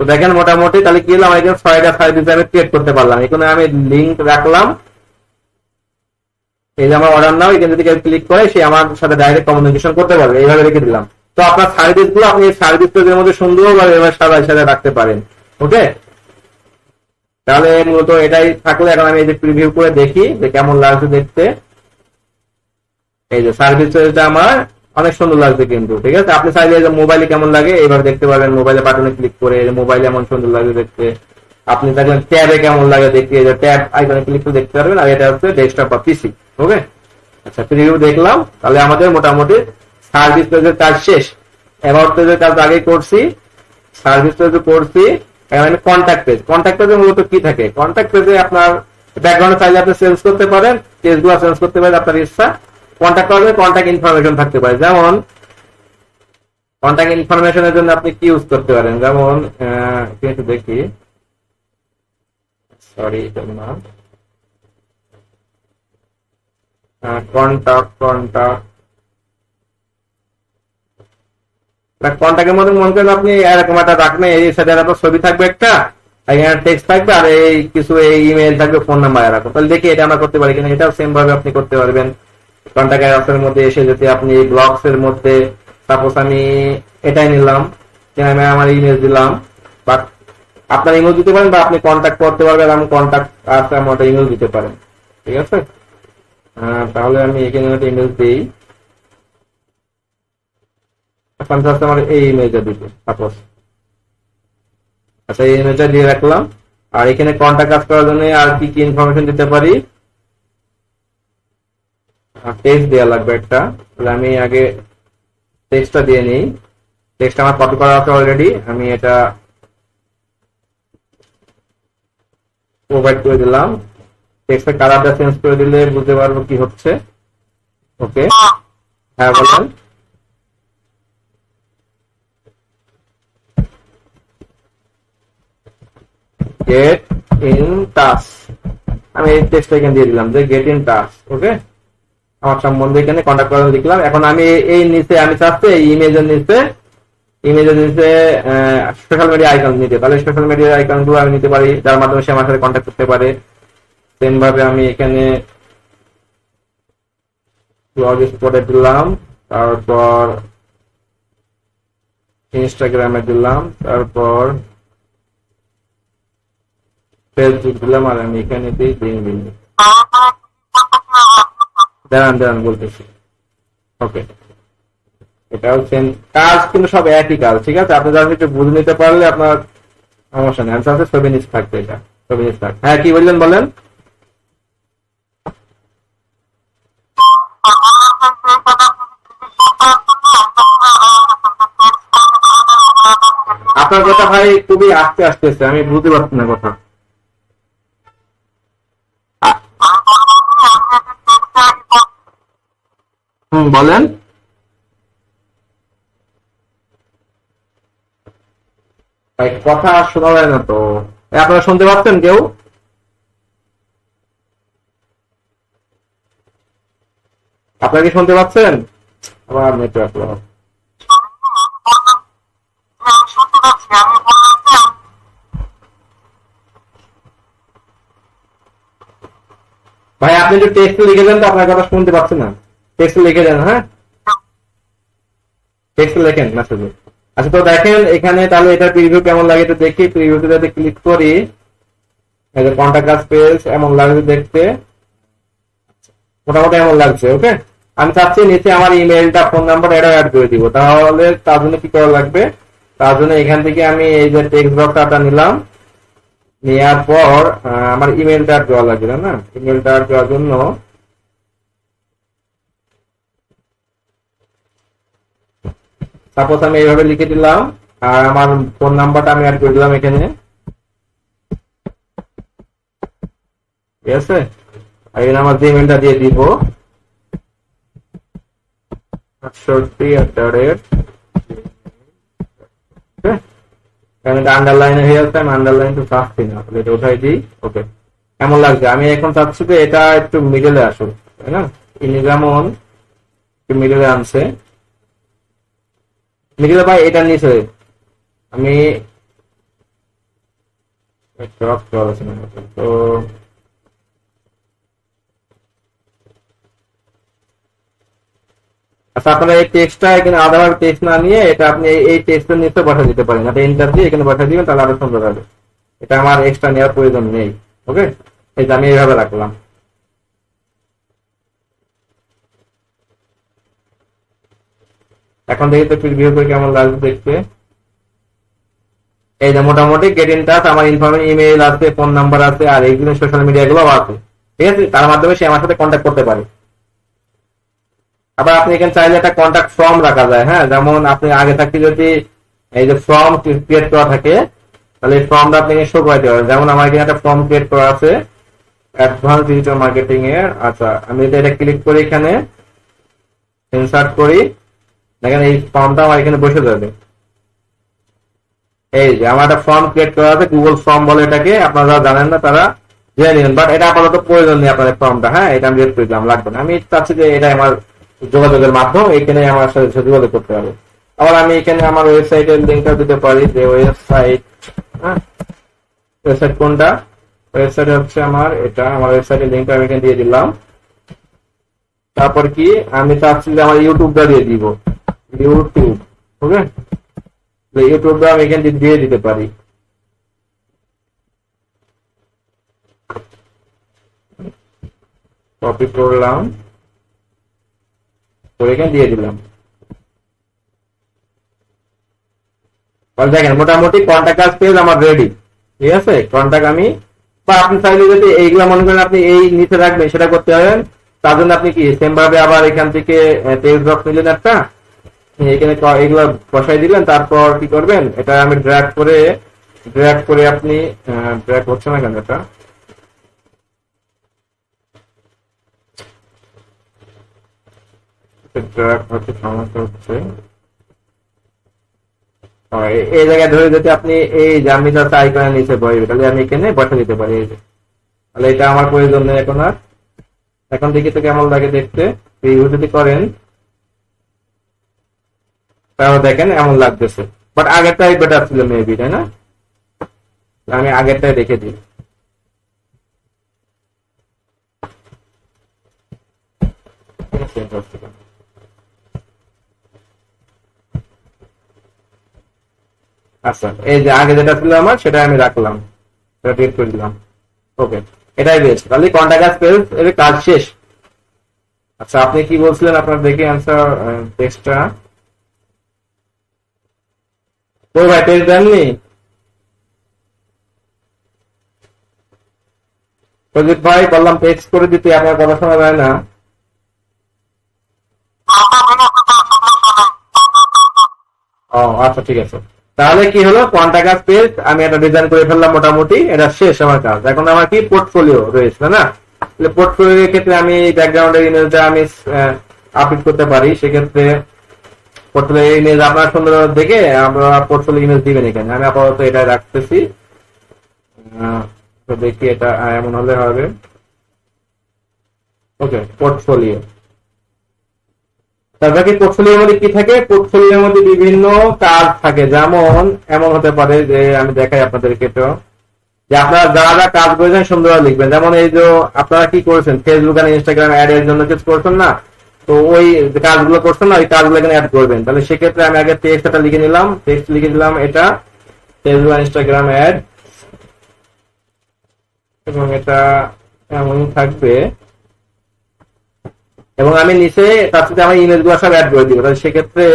তো দেখেন মোটামুটি তাহলে কি হলো, আমার এখানে 6টা সার্ভিস আমি ক্রিয়েট করতে পারলাম। এখানে আমি লিঙ্ক রাখলাম, এই যে আমার অর্ডার নাও, এখানে যদি কেউ ক্লিক করে সে আমার সাথে ডাইরেক্ট কমিউনিকেশন করতে পারবে, এইভাবে রেখে দিলাম। তো আপনার সার্ভিস গুলো আপনি এই সার্ভিস পেজের মধ্যে সুন্দরভাবে এবার সাথে রাখতে পারেন। ওকে, তাহলে মূলত এটাই থাকলে এখন আমি এই যে প্রিভিউ করে দেখি যে কেমন লাগছে দেখতে। এই যে সার্ভিস পেজটা আমার অনেক সুন্দর লাগছে কিন্তু, ঠিক আছে? আপনি চাইলে মোবাইলে কেমন লাগে এইভাবে দেখতে পারবেন, মোবাইলে বাটনে ক্লিক করে মোবাইলে এমন সুন্দর লাগে দেখতে। আপনি দেখবেন ট্যাবে কেমন লাগে দেখতে, এই যে ট্যাব আইকনে ক্লিক করে দেখতে পারবেন। আর এটা হচ্ছে ডেস্কটপ বা পিসি। ওকে, আচ্ছা, প্রিভিউ দেখলাম। তাহলে আমাদের মোটামুটি সার্ভিস পেজের কাজ শেষ। অ্যাবাউট পেজের কাজ আগে করছি, সার্ভিস পেজে করছি। এখন কন্ট্যাক্ট পেজ, কন্ট্যাক্ট পেজে মূলত কি থাকে? কন্ট্যাক্ট পেজে আপনার ব্যাকগ্রাউন্ড চাইলে আপনি চেঞ্জ করতে পারেন, পেজগুলো চেঞ্জ করতে পারেন আপনার ইচ্ছা। কন্ট্যাক্ট করলে কন্ট্যাক্ট ইনফরমেশন থাকতে পারে, যেমন কন্ট্যাক্ট ইনফরমেশনের জন্য আপনি কি ইউজ করতে পারেন, যেমন একটু দেখি, সরি না, কন্ট্যাক্টের মধ্যে মনে করেন আপনি এরকম একটা রাখবেন, এই সাথে আপনার ছবি থাকবে একটা, এখানে টেক্সট থাকবে, আর এই কিছু এই ইমেল থাকবে, ফোন নাম্বার এরকম। তাহলে দেখি এটা আমরা করতে পারি কিনা, এটাও সেম ভাবে আপনি করতে পারবেন। কন্ট্যাক্ট অপশনের মধ্যে এসে যদি আপনি ব্লগস এর মধ্যে সাপোজ আমি এটাই নিলাম, আমি আমার ইমেজ দিলাম, বা আপনার ইমেল দিতে পারেন, বা আপনি কন্ট্যাক্ট করতে পারবেন, আমি কন্ট্যাক্ট আছে আমার ইমেল দিতে পারেন। ঠিক আছে, তাহলে আমি এখানে একটা ইমেজ দিই, আমার এই ইমেজটা দিতে সাপোজ। আচ্ছা, এই ইমেজটা দিয়ে রাখলাম। আর এখানে কন্ট্যাক্ট কাজ করার জন্য আর কি কি ইনফরমেশন দিতে পারি, টেক্সট দেওয়া লাগবে একটা। তাহলে আমি আগে টেক্সটটা দিয়ে নিই। টেক্সট আমার কপি করা আছে অলরেডি, আমি এটা প্রোভাইড করে দিলাম। টেক্সটের কালারটা চেঞ্জ করে দিলে বুঝতে পারবো কি হচ্ছে। ওকে, হ্যাঁ বলেন। গেট ইন টাচ, আমি এই টেক্সটটা এখানে দিয়ে দিলাম যে গেট ইন টাচ। ওকে, আমার সম্বন্ধে এখানে কন্ট্যাক্ট করে লিখলাম। এখন আমি এই নিচে আমি চাচ্ছি এই ইমেজের নিচে সোশ্যাল মিডিয়া আইকন নিতে, তাহলে সোশ্যাল মিডিয়া আইকন গুলো আমি নিতে পারি, যার মাধ্যমে সে আমার সাথে কন্ট্যাক্ট করতে পারে। সেম ভাবে আমি এখানে ব্লগ স্পটে দিলাম, তারপর ইনস্টাগ্রামে দিলাম, তারপর ফেসবুক দিলাম, আর আমি এখানে দিই লিঙ্কডইন। দাঁড়ান বলতেছি। ওকে, এটাও সেম কাজ, কিন্তু সব একই কাজ। ঠিক আছে, আপনি যখন একটু বুঝে নিতে পারলে আপনার সমস্যা নেই। আনসার ছবি নিচ থাকবে, এটা ছবি নিচ থাকবে। হ্যাঁ, কি বললেন বলেন। আপনার কথা ভাই খুবই আস্তে আসতেছে, আমি বুঝতে পারছি না কথা। বলেন। ভাই কথা শোনা যায় না তো, আপনারা শুনতে পাচ্ছেন কেউ? আপনারা কি শুনতে পাচ্ছেন? আবার নেটওয়ার্ক। আপনি একটু টেক্সট লিখে দেন, তো আপনার কথা শুনতে পাচ্ছি না। টেক্সট লিখে দেন, হ্যাঁ টেক্সট লেখেন মেসেজে। আচ্ছা তো দেখেন এখানে তাহলে এটা প্রিভিউ কেমন লাগে একটু দেখি। প্রিভিউতে যদি ক্লিক করি, এই যে কন্টাক্ট আস পেজ এমন লাগছে দেখতে, মোটামুটি এমন লাগছে। ওকে, আমি চাচ্ছি নিচে আমার ইমেলটা ফোন নাম্বার এটা অ্যাড করে দিব। তাহলে তার জন্য কি করা লাগবে, তার জন্য এখান থেকে আমি এই যে টেক্সট বক্সটা নিলাম, নেওয়ার পর আমার ইমেলটা অ্যাড দেওয়া লাগবে না। ইমেলটা অ্যাড দেওয়ার জন্য সাপোজ আমি এইভাবে লিখে দিলাম, আর আমার ফোন নাম্বারটা আমি অ্যাড করে দিলাম এখানে, ঠিক আছে। আর এখানে আমার ইমেলটা দিয়ে দিব 68@, আন্ডারলাইন হয়ে যাচ্ছে, আমি আন্ডারলাইন তো চাচ্ছি না, এটা উঠাই দিই। ওকে, এমন লাগছে। আমি এখন চাচ্ছি যে এটা একটু মিডলে আসুক, তাই না। ইনি যেমন একটু মিডলে আনছে, মিডলে ভাই এটা নিচে আমি তো আচ্ছা, আপনারা এই টেক্সটটা এখানে আলাদা টেক্সট না নিয়ে এটা আপনি এই টেক্সটের নিচে বসা দিতে পারেন। আপনি এন্টার দিয়ে এখানে বসা দিবেন, তাহলে আরো সুন্দর হবে। এটা আমার এক্সট্রা নেওয়ার প্রয়োজন নেই। ওকে, এই যে আমি এইভাবে রাখলাম। এখন দেখি তো প্রিভিউ করে কেমন লাগবে দেখতে। এই যে মোটামুটি গেট ইন টাচ, আমার ইনফরমেশন ইমেইল আছে, ফোন নাম্বার আছে, আর এইগুলো সোশ্যাল মিডিয়া গুলো আছে, ঠিক আছে। তার মাধ্যমে সে আমার সাথে কন্ট্যাক্ট করতে পারে। আবার আপনি এখানে চাইলে একটা কন্ট্যাক্ট ফর্ম রাখা যায়, হ্যাঁ। যেমন আপনি আগে থাকতে যদি এই যে ফর্ম ক্রিয়েট করা থাকে, তাহলে এই ফর্মটা আপনি শো করাইতে পারেন। যেমন আমার এখানে একটা ফর্ম ক্রিয়েট করা আছে অ্যাডভান্স ডিজিটাল মার্কেটিং এর। আচ্ছা, আমি যদি এটা ক্লিক করি, এখানে ইনসার্ট করি, দেখেন এই ফর্মটা আমার এখানে বসে যাবে। এই যে আমার একটা ফর্ম ক্রিয়েট করা আছে, গুগল ফর্ম বলে এটাকে, আপনারা যারা জানেন না তারা জেনে নিন। বাট এটা আপাতত প্রয়োজন নেই আপনাদের ফর্মটা, হ্যাঁ। এটা আমি রেড করে দিলাম, লাগবে না। আমি চাচ্ছি যে এটা আমার যোগাযোগের মাধ্যম, এখানে আমার সাথে যোগাযোগ করতে হবে। আবার আমি এখানে আমার ওয়েবসাইটের লিঙ্কটা দিতে পারি, যে ওয়েবসাইট, হ্যাঁ ওয়েবসাইট কোনটা, ওয়েবসাইট হচ্ছে আমার এটা, আমার ওয়েবসাইটের লিঙ্কটা আমি এখানে দিয়ে দিলাম। তারপর কি আমি চাচ্ছি যে আমার ইউটিউবটা দিয়ে দিব, ইউটিউব। ওকে, ইউটিউবটা আমি এখানে দিয়ে দিতে পারি। কপি করলাম, এখানে দিয়ে দিলাম। দেখেন মোটামুটি কন্টাক্ট আস পেজ আমার রেডি, ঠিক আছে। কন্টাক্ট আমি, বা আপনি চাইলে যদি এইগুলা মনে করেন আপনি এই নিচে রাখবেন, সেটা করতে পারেন। তার জন্য আপনি কি সেম ভাবে আবার এখান থেকে টেক্সট বক্স নিলেন একটা, এখানে এগুলো বসাই দিলেন। তারপর কি করবেন, এটা আমি ড্র্যাগ করে আপনি ড্র্যাগ হচ্ছে না কেন, এটা ড্র্যাগ হচ্ছে, সমস্যা হচ্ছে। এই জায়গায় ধরে যদি আপনি এই জামিটা আইকনের নিচে বসবে, তাহলে আমি এখানে বসে দিতে পারি। এই যে, তাহলে এটা আমার প্রয়োজন নেই এখন আর। এখন দেখি তো কেমন লাগে দেখতে। রিভিউ যদি করেন তাহলে দেখেন এমন লাগতেছে, বাট আগেরটাই বেটার ছিল মেবি, তাই না। আমি আগেরটাই দেখে দিই। আচ্ছা, এই যে আগে যেটা ছিল আমার, সেটা আমি রাখলাম, সেটা ডিলিট করে দিলাম। ওকে, এটাই বেস্ট। তাহলে কন্টাক্ট আস পেজ এর কাজ শেষ। আচ্ছা, আপনি কি বলছিলেন, আপনার দেখে অ্যান্সার টেক্সটটা। ও ভাই, পেজ দেননি প্রদীপ ভাই, বললাম টেক্সট করে দিতে, আপনার কথা শোনা যায় না। ও আচ্ছা, ঠিক আছে। তাহলে কি হলো, কন্টাক্ট আস পেজ আমি একটা ডিজাইন করে ফেললাম, মোটামুটি এটা শেষ আমার কাজ। এখন আমার কি পোর্টফোলিও রয়েছে না, পোর্টফোলিওর ক্ষেত্রে আমি ব্যাকগ্রাউন্ডের ইমেজটা আমি আপডেট করতে পারি। সেক্ষেত্রে পোর্টফোলিও ইমেজ আপনার সুন্দর দেখে আমরা পোর্টফোলিও ইমেজ দিবেন এখানে। আমি আপাতত এটা রাখতেছি, তো দেখি এটা এমন হলে হবে। ওকে, পোর্টফোলিও। তারপরে কি পোর্টফোলিওর মধ্যে কি থাকে, পোর্টফোলিওর মধ্যে বিভিন্ন কাজ থাকে। যেমন এমন হতে পারে যে, আমি দেখাই আপনাদেরকে, তো যে আপনারা যারা যা কাজ করেছেন সুন্দরভাবে লিখবেন। যেমন এই যে আপনারা কি করেছেন ফেসবুক আর ইনস্টাগ্রাম অ্যাড এর জন্য কিছু করছেন না, তো ওই কাজগুলো করছেন না, ওই কাজগুলো এখানে অ্যাড করবেন। তাহলে সেক্ষেত্রে আমি আগে টেক্সটটা লিখে নিলাম, টেক্সট লিখে দিলাম এটা ফেসবুক আর ইনস্টাগ্রাম অ্যাড, এবং এটা এমন থাকবে, এবং আমি নিচে তার সাথে আমার ইমেজ গুলো সব অ্যাড করে দিব। তাহলে সেক্ষেত্রে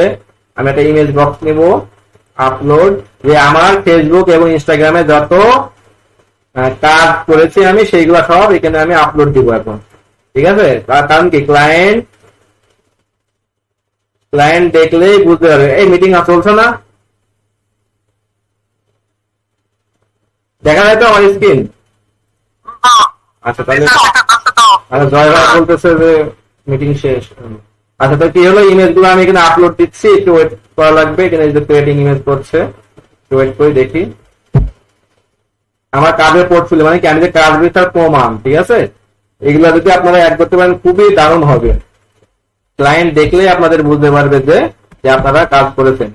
আমি একটা ইমেজ বক্স নিব, আপলোড, যে আমার ফেসবুক এবং ইনস্টাগ্রামে যত কাজ করেছি আমি সেইগুলো সব এখানে আমি আপলোড দিব এখন। ঠিক আছে, তার কারণ কি ক্লায়েন্ট দেখলেই বুঝতে পারবে। এই মিটিং চলছে না, দেখা যায় তো আমার স্ক্রিন? আচ্ছা তাহলে জয় ভাই বলতেছে যে মিটিং শেষ। আচ্ছা তো কি হলো, ইমেজ গুলো আমি এখানে আপলোড দিচ্ছি, একটু ওয়েট করা লাগবে। এখানে যে ক্রিয়েটিং ইমেজ করছে, ওয়েট করে দেখি আমার কাজের পোর্টফোলিও, মানে কি আমি যে কাজ দিই তার প্রমাণ। ঠিক আছে, এগুলো যদি আপনারা অ্যাড করতে পারেন খুবই দারুণ হবে। ক্লায়েন্ট দেখলেই আপনাদের বুঝতে পারবে যে আপনারা কাজ করেছেন।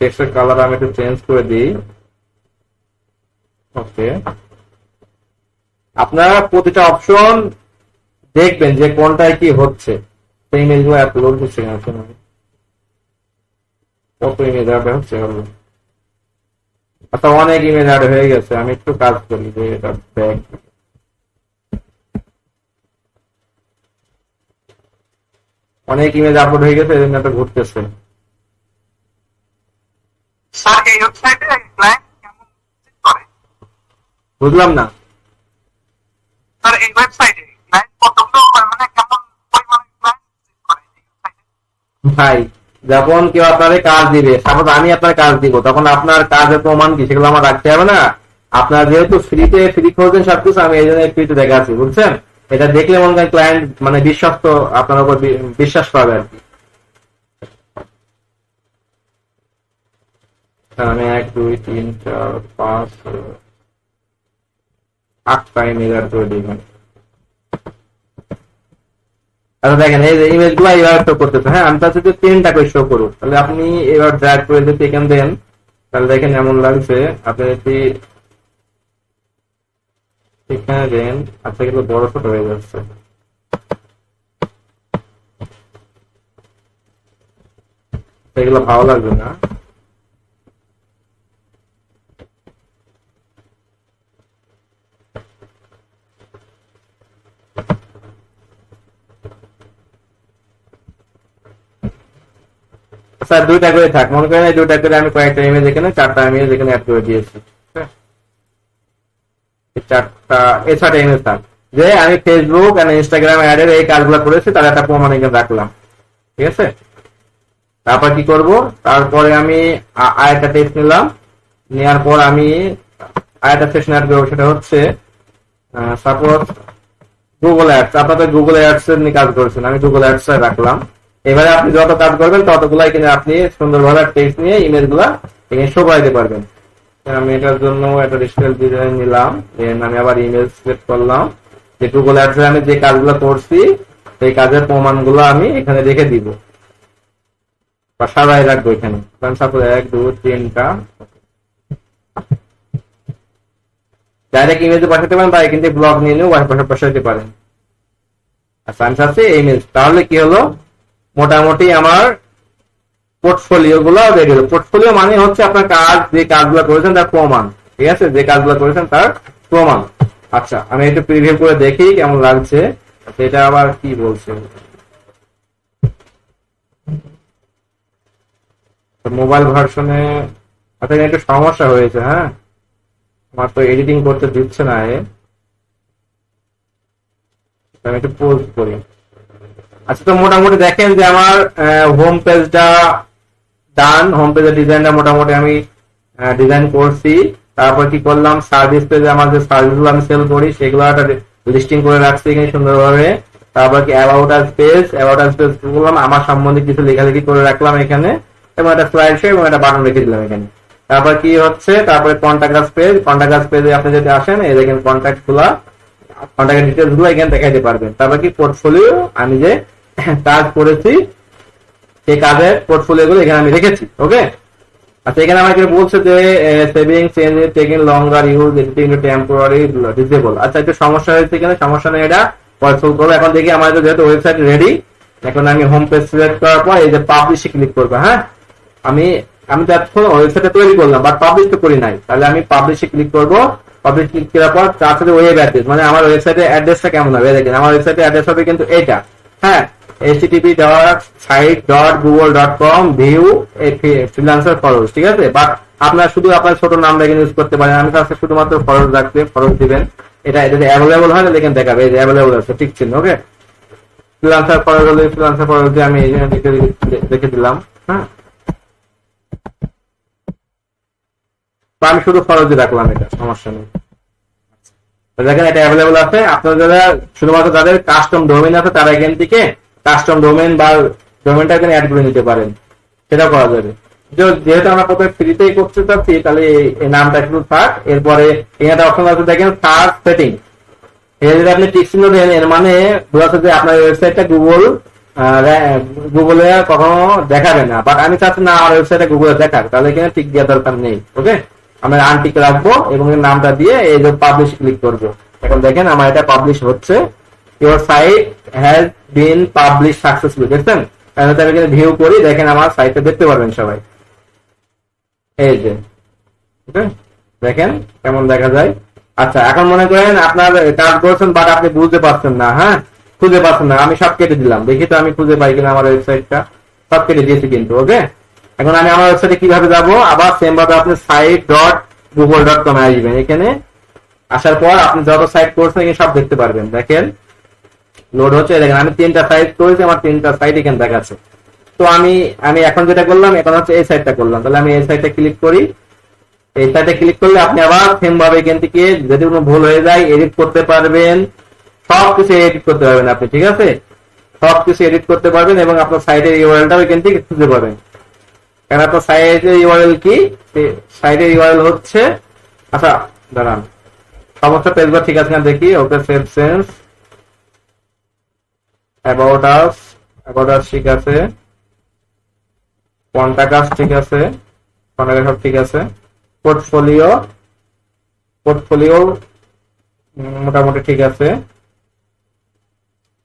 টেক্সটের কালার আমি একটু চেঞ্জ করে দিই। ওকে, আপনারা প্রতিটা অপশন দেখবেন যে কোনটায় কি হচ্ছে। সেই ইমেজগুলো আপলোড হচ্ছে না, কত ইমেজ অ্যাড হচ্ছে? আচ্ছা অনেক ইমেজ অ্যাড হয়ে গেছে, আমি একটু কাজ করি যে এটা ব্যাক। অনেক ইমেজ আপলোড হয়ে গেছে, এই জন্য এটা ঘুরতেছে। স্যার এই ওয়েবসাইটে ক্লায়েন্ট কেমন চেক করে? বুঝলাম না স্যার এই ওয়েবসাইটে ক্লায়েন্ট কতগুলো মানে কেমন পরিমাণে ক্লায়েন্ট চেক করে এই ওয়েবসাইটে? ভাই, যখন কেউ আপনার কাজ দিবে, সাপোজ আমি আপনার কাজ দিব, তখন আপনার কাজের প্রমাণ কি সেগুলো আমার রাখতে হবে না? আপনার যেহেতু ফ্রি খোঁজেন সবকিছু, আমি এই জন্য ফ্রিতে দেখাচ্ছি, বুঝছেন? এটা দেখলে মনে করেন ক্লায়েন্ট মানে বিশ্বস্ত, আপনার উপর বিশ্বাস পাবে আর কি। আমি 1 2 3 4 5 8টা ইমেজ অ্যাড করে দিই। আচ্ছা দেখেন এই যে ইমেজ গুলো এইভাবে শো করতেছে। হ্যাঁ, আমি চাচ্ছি যে 3টা করে শো করুক। তাহলে আপনি এবার ড্র্যাগ করে যদি এখানে দেন, তাহলে দেখেন এমন লাগছে। আপনি যদি এখানে দেন, আচ্ছা এগুলো বড় ছোট হয়ে যাচ্ছে। এগুলো ভালো লাগবে না। স্যার 2টা করে থাক, মনে করেন এই 2টা করে আমি কয়েকটা ইমেজ এখানে 4টা ইমেজ এখানে অ্যাড করে দিয়েছি। এই 6টা ইমেজ থাক, যে আমি ফেসবুক আর ইনস্টাগ্রাম অ্যাডের এই কাজগুলো করেছি, তার একটা প্রমাণ এখানে রাখলাম। ঠিক আছে, তারপর কি করব, তারপরে আমি আরেকটা টেক্সট নিলাম, নেওয়ার পর আমি আরেকটা সেকশন অ্যাড করবো। সেটা হচ্ছে সাপোজ গুগল অ্যাডস। আপনাদের গুগল অ্যাডস এর নিয়ে কাজ করেছেন, আমি গুগল অ্যাডস রাখলাম। এবারে আপনি যত কাজ করবেন ততগুলাই কিনে আপনি সুন্দরভাবে টেক্সট নিয়ে ইমেজ গুলা এখানে শো করাইতে পারবেন। আমি এটার জন্য একটা ডিজিটাল ডিজাইন নিলাম, আমি আবার ইমেজ সিলেক্ট করলাম, যে গুগল অ্যাডস আমি যে কাজগুলো করছি সেই কাজের প্রমাণগুলো আমি এখানে রেখে দিব বা সাজাই রাখবো এখানে। সাপোজ 1 2 3টা ডাইরেক্ট ইমেজে পাঠাতে পারেন, বা এখান থেকে ব্লগ নিয়ে নিয়েও বসাতে পারেন। আচ্ছা আমি চাচ্ছি ইমেজ। তাহলে কি হলো, মোটামুটি আমার পোর্টফোলিও গুলো রেডি হলো। পোর্টফোলিও মানে হচ্ছে আপনার কাজ, যে কাজগুলো করেছেন তার প্রমাণ। ঠিক আছে, যে কাজগুলো করেছেন তার প্রমাণ। আচ্ছা আমি একটু প্রিভিউ করে দেখি কেমন লাগছে। এটা আবার কি বলছে, মোবাইল ভার্সনে আচ্ছা একটু সমস্যা হয়েছে। হ্যাঁ, আমার তো এডিটিং করতে দিচ্ছে না। আমি একটু পোস্ট করি। আচ্ছা তো মোটামুটি দেখেন যে আমার হোম পেজটা ডান, হোম পেজের ডিজাইনটা মোটামুটি আমি ডিজাইন করছি। তারপর কি করলাম, সার্ভিস পেজে আমার যে সার্ভিসগুলো আমি সেল করি সেগুলো একটা লিস্টিং করে রাখছি এখানে সুন্দরভাবে। তারপর কি অ্যাবাউট আস পেজ করলাম, আমার সম্বন্ধে কিছু লেখালেখি করে রাখলাম এখানে, এবং একটা স্লাইড শো এবং একটা বাটন রেখে দিলাম এখানে। তারপর কি হচ্ছে, তারপরে কন্টাক্ট আস পেজে আপনি যদি আসেন, এই দেখেন কন্টাক্ট ডিটেলস গুলো এখানে দেখাইতে পারবেন। তারপর কি পোর্টফোলিও, আমি যে কাজ করেছি সেই কাজের পোর্টফোলিও গুলো এখানে আমি রেখেছি। ওকে, আচ্ছা এখানে আমাকে বলছে যে সেভিংস টেকিং লঙ্গার ইউজ এডিটিং টেম্পোরারি ডিসেবল। আচ্ছা একটু সমস্যা হয়েছে এখানে, সমস্যা নেই, এটা পরে সলভ করবো। এখন দেখি আমাদের যেহেতু ওয়েবসাইট রেডি, এখন আমি হোম পেজ সিলেক্ট করার পর এই যে পাবলিশে ক্লিক করবো। হ্যাঁ, আমি তো এখন ওয়েবসাইটটা তৈরি করলাম বাট পাবলিশ তো করি নাই, তাহলে আমি পাবলিশে ক্লিক করবো। পাবলিশ ক্লিক করার পর তার সাথে ওয়েব অ্যাড্রেস, মানে আমার ওয়েবসাইটের অ্যাড্রেসটা কেমন হবে দেখেন। আমার ওয়েবসাইটের অ্যাড্রেস হবে কিন্তু এটা, হ্যাঁ, http://site.google.com view freelancer ফরজ, ঠিক আছে। বাট আপনার শুধু আপনার ছোট নামটা এখানে ইউজ করতে পারেন। আমি কাছে শুধুমাত্র ফরজ রাখতে, ফরজ দিবেন। এটা যদি অ্যাভেলেবল হয় তাহলে এখানে দেখাবে এই যে অ্যাভেলেবল আছে, ঠিক ছিল। ওকে, ফ্রিল্যান্সার ফরজ হলে ফ্রিল্যান্সার ফরজ দিয়ে আমি এই দেখে দিলাম। হ্যাঁ, তো আমি শুধু ফরজ রাখলাম, এটা সমস্যা নেই। দেখেন এটা অ্যাভেলেবল আছে। আপনারা শুধুমাত্র যাদের কাস্টম ডোমেইন আছে তারা এখান থেকে কাস্টম ডোমেইন বা ডোমেইনটা এখানে অ্যাড করে নিতে পারেন, সেটা করা যাবে। যেহেতু আমরা প্রথমে ফ্রিতেই করতে চাচ্ছি তাহলে এই নামটা একটু থাক। এরপরে এখানে অপশন আছে দেখেন সার্চ সেটিং, এটা যদি আপনি টিক চিহ্ন দেন এর মানে বোঝাচ্ছে যে আপনার ওয়েবসাইটটা গুগলে কখনো দেখাবে না। বাট আমি চাচ্ছি না আমার ওয়েবসাইটটা গুগলে দেখাক, তাহলে এখানে টিক দেওয়ার দরকার নেই। ওকে, আমরা আনটিক রাখবো এবং নামটা দিয়ে এই যে পাবলিশ ক্লিক করবো। এখন দেখেন আমার এটা পাবলিশ হচ্ছে, your site has been publish successfully, দেখছেন। আমি এখানে ভিউ করি, দেখেন আমার সাইটটা দেখতে পারবেন সবাই, এই যে। ওকে, দেখেন কেমন দেখা যায়। আচ্ছা এখন মনে করেন আপনার কাজ করছেন বাট আপনি বুঝতে পারছেন না, হ্যাঁ, খুঁজে পাচ্ছেন না। আমি সব কেটে দিলাম, দেখি তো আমি খুঁজে পাই কিনা আমার ওয়েবসাইটটা। সব কেটে দিয়েছি কিন্তু। ওকে, এখন আমি আমার ওয়েবসাইটে কিভাবে যাব, আবার সেম ভাবে আপনি site.google.com এ আসবেন। এখানে আসার পর আপনি যত সাইট করছেন এখানে সব দেখতে পারবেন। দেখেন লোড হচ্ছে, দেখেন আমি 3টা সাইট করেছি, আমার 3টা সাইট এখানে দেখাচ্ছে। তো আমি এখন যেটা করলাম, এখন হচ্ছে এই সাইটটা করলাম। তাহলে আমি এই সাইটটা ক্লিক করি। এই সাইটে ক্লিক করলে আপনি আবার সেম ভাবে এখান থেকে যদি কোনো ভুল হয়ে যায় এডিট করতে পারবেন, সবকিছু এডিট করতে পারবেন আপনি, ঠিক আছে। সবকিছু এডিট করতে পারবেন এবং আপনার সাইটের ইউআরএলটাও এখান থেকে খুঁজে পাবেন। কারণ আপনার সাইটের ইউআরএল কি, সাইটের ইউআরএল হচ্ছে, আচ্ছা দাঁড়ান, সমস্ত পেজগুলো ঠিক আছে দেখি। ওকে, সেভ সেন্স, অ্যাবাউট আস ঠিক আছে, কন্টাক্ট আস ঠিক আছে, কন্টাক্ট সব ঠিক আছে, পোর্টফোলিও মোটামুটি ঠিক আছে।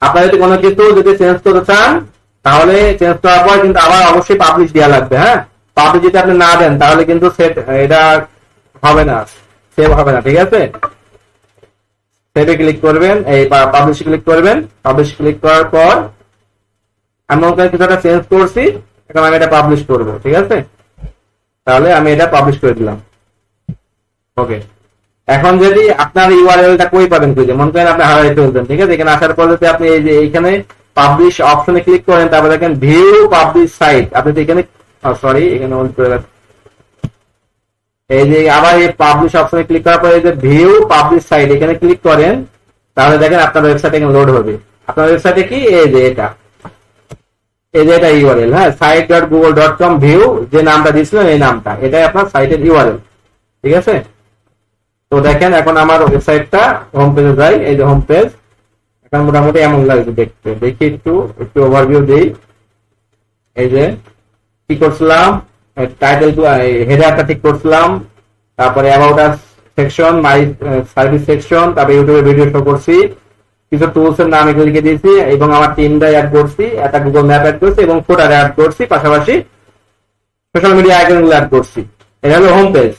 আপনারা যদি কোনো কিছু যদি চেঞ্জ করতে চান তাহলে চেঞ্জ করার পর কিন্তু আবার অবশ্যই পাবলিশ দেওয়া লাগবে। হ্যাঁ, পাবলিশ যদি আপনি না দেন তাহলে কিন্তু এটা হবে না, সেভ হবে না, ঠিক আছে। সেভে ক্লিক করবেন, এই পাবলিশে ক্লিক করবেন। পাবলিশ ক্লিক করার পর আমি ওখানে কিছু একটা চেঞ্জ করছি, এখন আমি এটা পাবলিশ করব, ঠিক আছে। তাহলে আমি এটা পাবলিশ করে দিলাম। ওকে, এখন যদি আপনার ইউআরএলটা কই পাবেন খুঁজে, মনে করেন আপনি হারাই ফেলবেন, ঠিক আছে। এখানে আসার পর যদি আপনি এই যে এইখানে পাবলিশ অপশনে ক্লিক করেন, তারপরে দেখেন ভিউ পাবলিশ সাইট, আপনি তো এখানে সরি এখানে অন করে রাখেন। এই যে আবার এই পাবলিশ অপশনে ক্লিক করার পর এই যে ভিউ পাবলিশ সাইট এখানে ক্লিক করেন, তাহলে দেখেন আপনার ওয়েবসাইট এখানে লোড হবে। আপনার ওয়েবসাইটে কি এই যে এটা ইউআরএল, হ্যাঁ, site.google.com ভিউ যে নামটা দিয়েছিলেন এই নামটা, এটাই আপনার সাইটের ইউআরএল, ঠিক আছে। তো দেখেন এখন আমার ওয়েবসাইটটা হোম পেজে যাই, এই যে হোম পেজ এখন মোটামুটি এমন লাগবে দেখতে। দেখি একটু ওভারভিউ দেই। এই যে কি করছিলাম, টাইটেল হেডারটা ঠিক করছিলাম, তারপরে about us section, my service section, তারপরে ইউটিউবে ভিডিও শো করছি, কিছু টুলস এর নাম এগুলো লিখে দিয়েছি এবং আমার টিমটা অ্যাড করছি, একটা গুগল ম্যাপ অ্যাড করছি এবং ফোটার অ্যাড করছি, পাশাপাশি সোশ্যাল মিডিয়া আইকনগুলো অ্যাড করছি। এটা হলো হোম পেজ।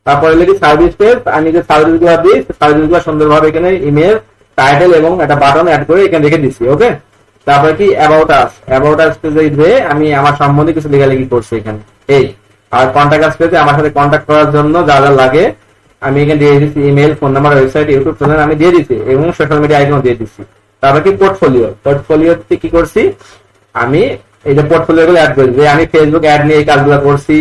তারপরে লিখি সার্ভিস পেজ, আমি যে সার্ভিসগুলো দিই সার্ভিসগুলো সুন্দরভাবে এখানে ইমেল, টাইটেল এবং একটা বাটন অ্যাড করে এখানে রেখে দিচ্ছি। ওকে, তারপরে কি অ্যাবাউট আস পেজে দিয়ে আমি আমার সম্বন্ধে কিছু লেখালেখি করছি এখানে। এই আর কন্ট্যাক্ট আস পেজে আমার সাথে কন্ট্যাক্ট করার জন্য যা যা লাগে আমি এখানে দিয়ে দিচ্ছি, email, phone number, website, YouTube channel আমি দিয়ে দিচ্ছি এবং সোশ্যাল মিডিয়া আইকন দিয়ে দিচ্ছি। তারপরে কি পোর্টফোলিওতে কি করছি, আমি এই যে পোর্টফোলিও গুলো অ্যাড করেছি, আমি ফেসবুক অ্যাড নিয়ে এই কাজগুলো করছি,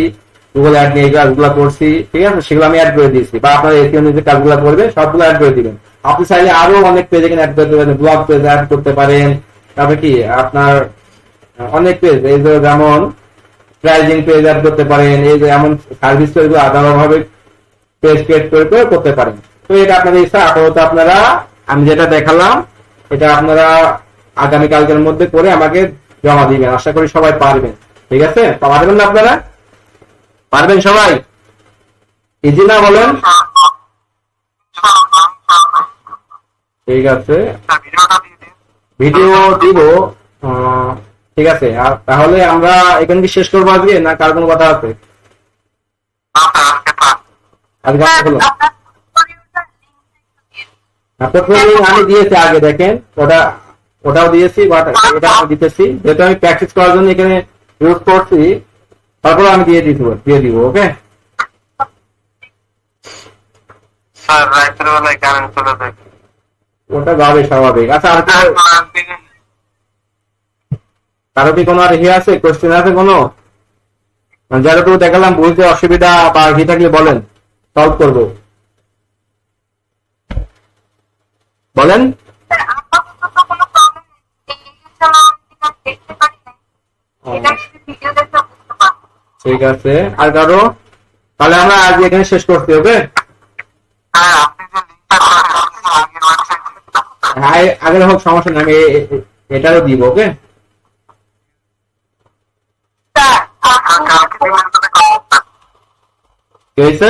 গুগল অ্যাড নিয়ে এই কাজগুলো করছি, ঠিক আছে, সেগুলো আমি অ্যাড করে দিয়েছি। বা আপনার এসইও নিয়ে যে কাজগুলো করবে সবগুলো অ্যাড করে দিবেন। আপনি চাইলে আরো অনেক পেজ এখানে অ্যাড করতে পারেন, ব্লগ পেজ অ্যাড করতে পারেন, তারপরে কি আপনার অনেক পেজ, এই যে যেমন প্রাইজিং পেজ অ্যাড করতে পারেন, এই যে এমন সার্ভিস পেজগুলো আলাদাভাবে পেজ ক্রিয়েট করে করতে পারেন। তো এটা আপনাদের ইচ্ছা। আপাতত আপনারা আমি যেটা দেখালাম এটা আপনারা আগামীকালকের মধ্যে করে আমাকে জমা দিবেন, আশা করি সবাই পারবেন। ঠিক আছে, পারবেন না আপনারা? পারবেন সবাই? ইজি না বলেন? ঠিক আছে, ভিডিওটা দিয়ে দিন। ভিডিও দিব। ঠিক আছে, আর তাহলে আমরা এখানে কি শেষ করবো আজকে, না কার কোনো কথা আছে? আজকে হলো আমি দিয়েছি আগে, দেখেন ওটাও দিয়েছি, বাট এটা আমি দিতেছি যেহেতু আমি প্র্যাকটিস করার জন্য এখানে ইউজ করছি, তারপরে আমি দিয়ে দিব। ওকে স্যার রাতের বেলায় কারেন্ট চলে যায়। ওটা যাবে স্বাভাবিক। আচ্ছা, আর কারো কি কোনো আর আছে, কোশ্চেন আছে কোনো? যারা দেখালাম বুঝতে অসুবিধা বা কি থাকলে বলেন, সলভ করবো। বলেন। ঠিক আছে, আর কারো? তাহলে আমরা আজ এখানে শেষ করছি। ওকে, হ্যাঁ আগের হোক, সমস্যা নেই, আমি এটারও দিব। ওকে, কি হয়েছে?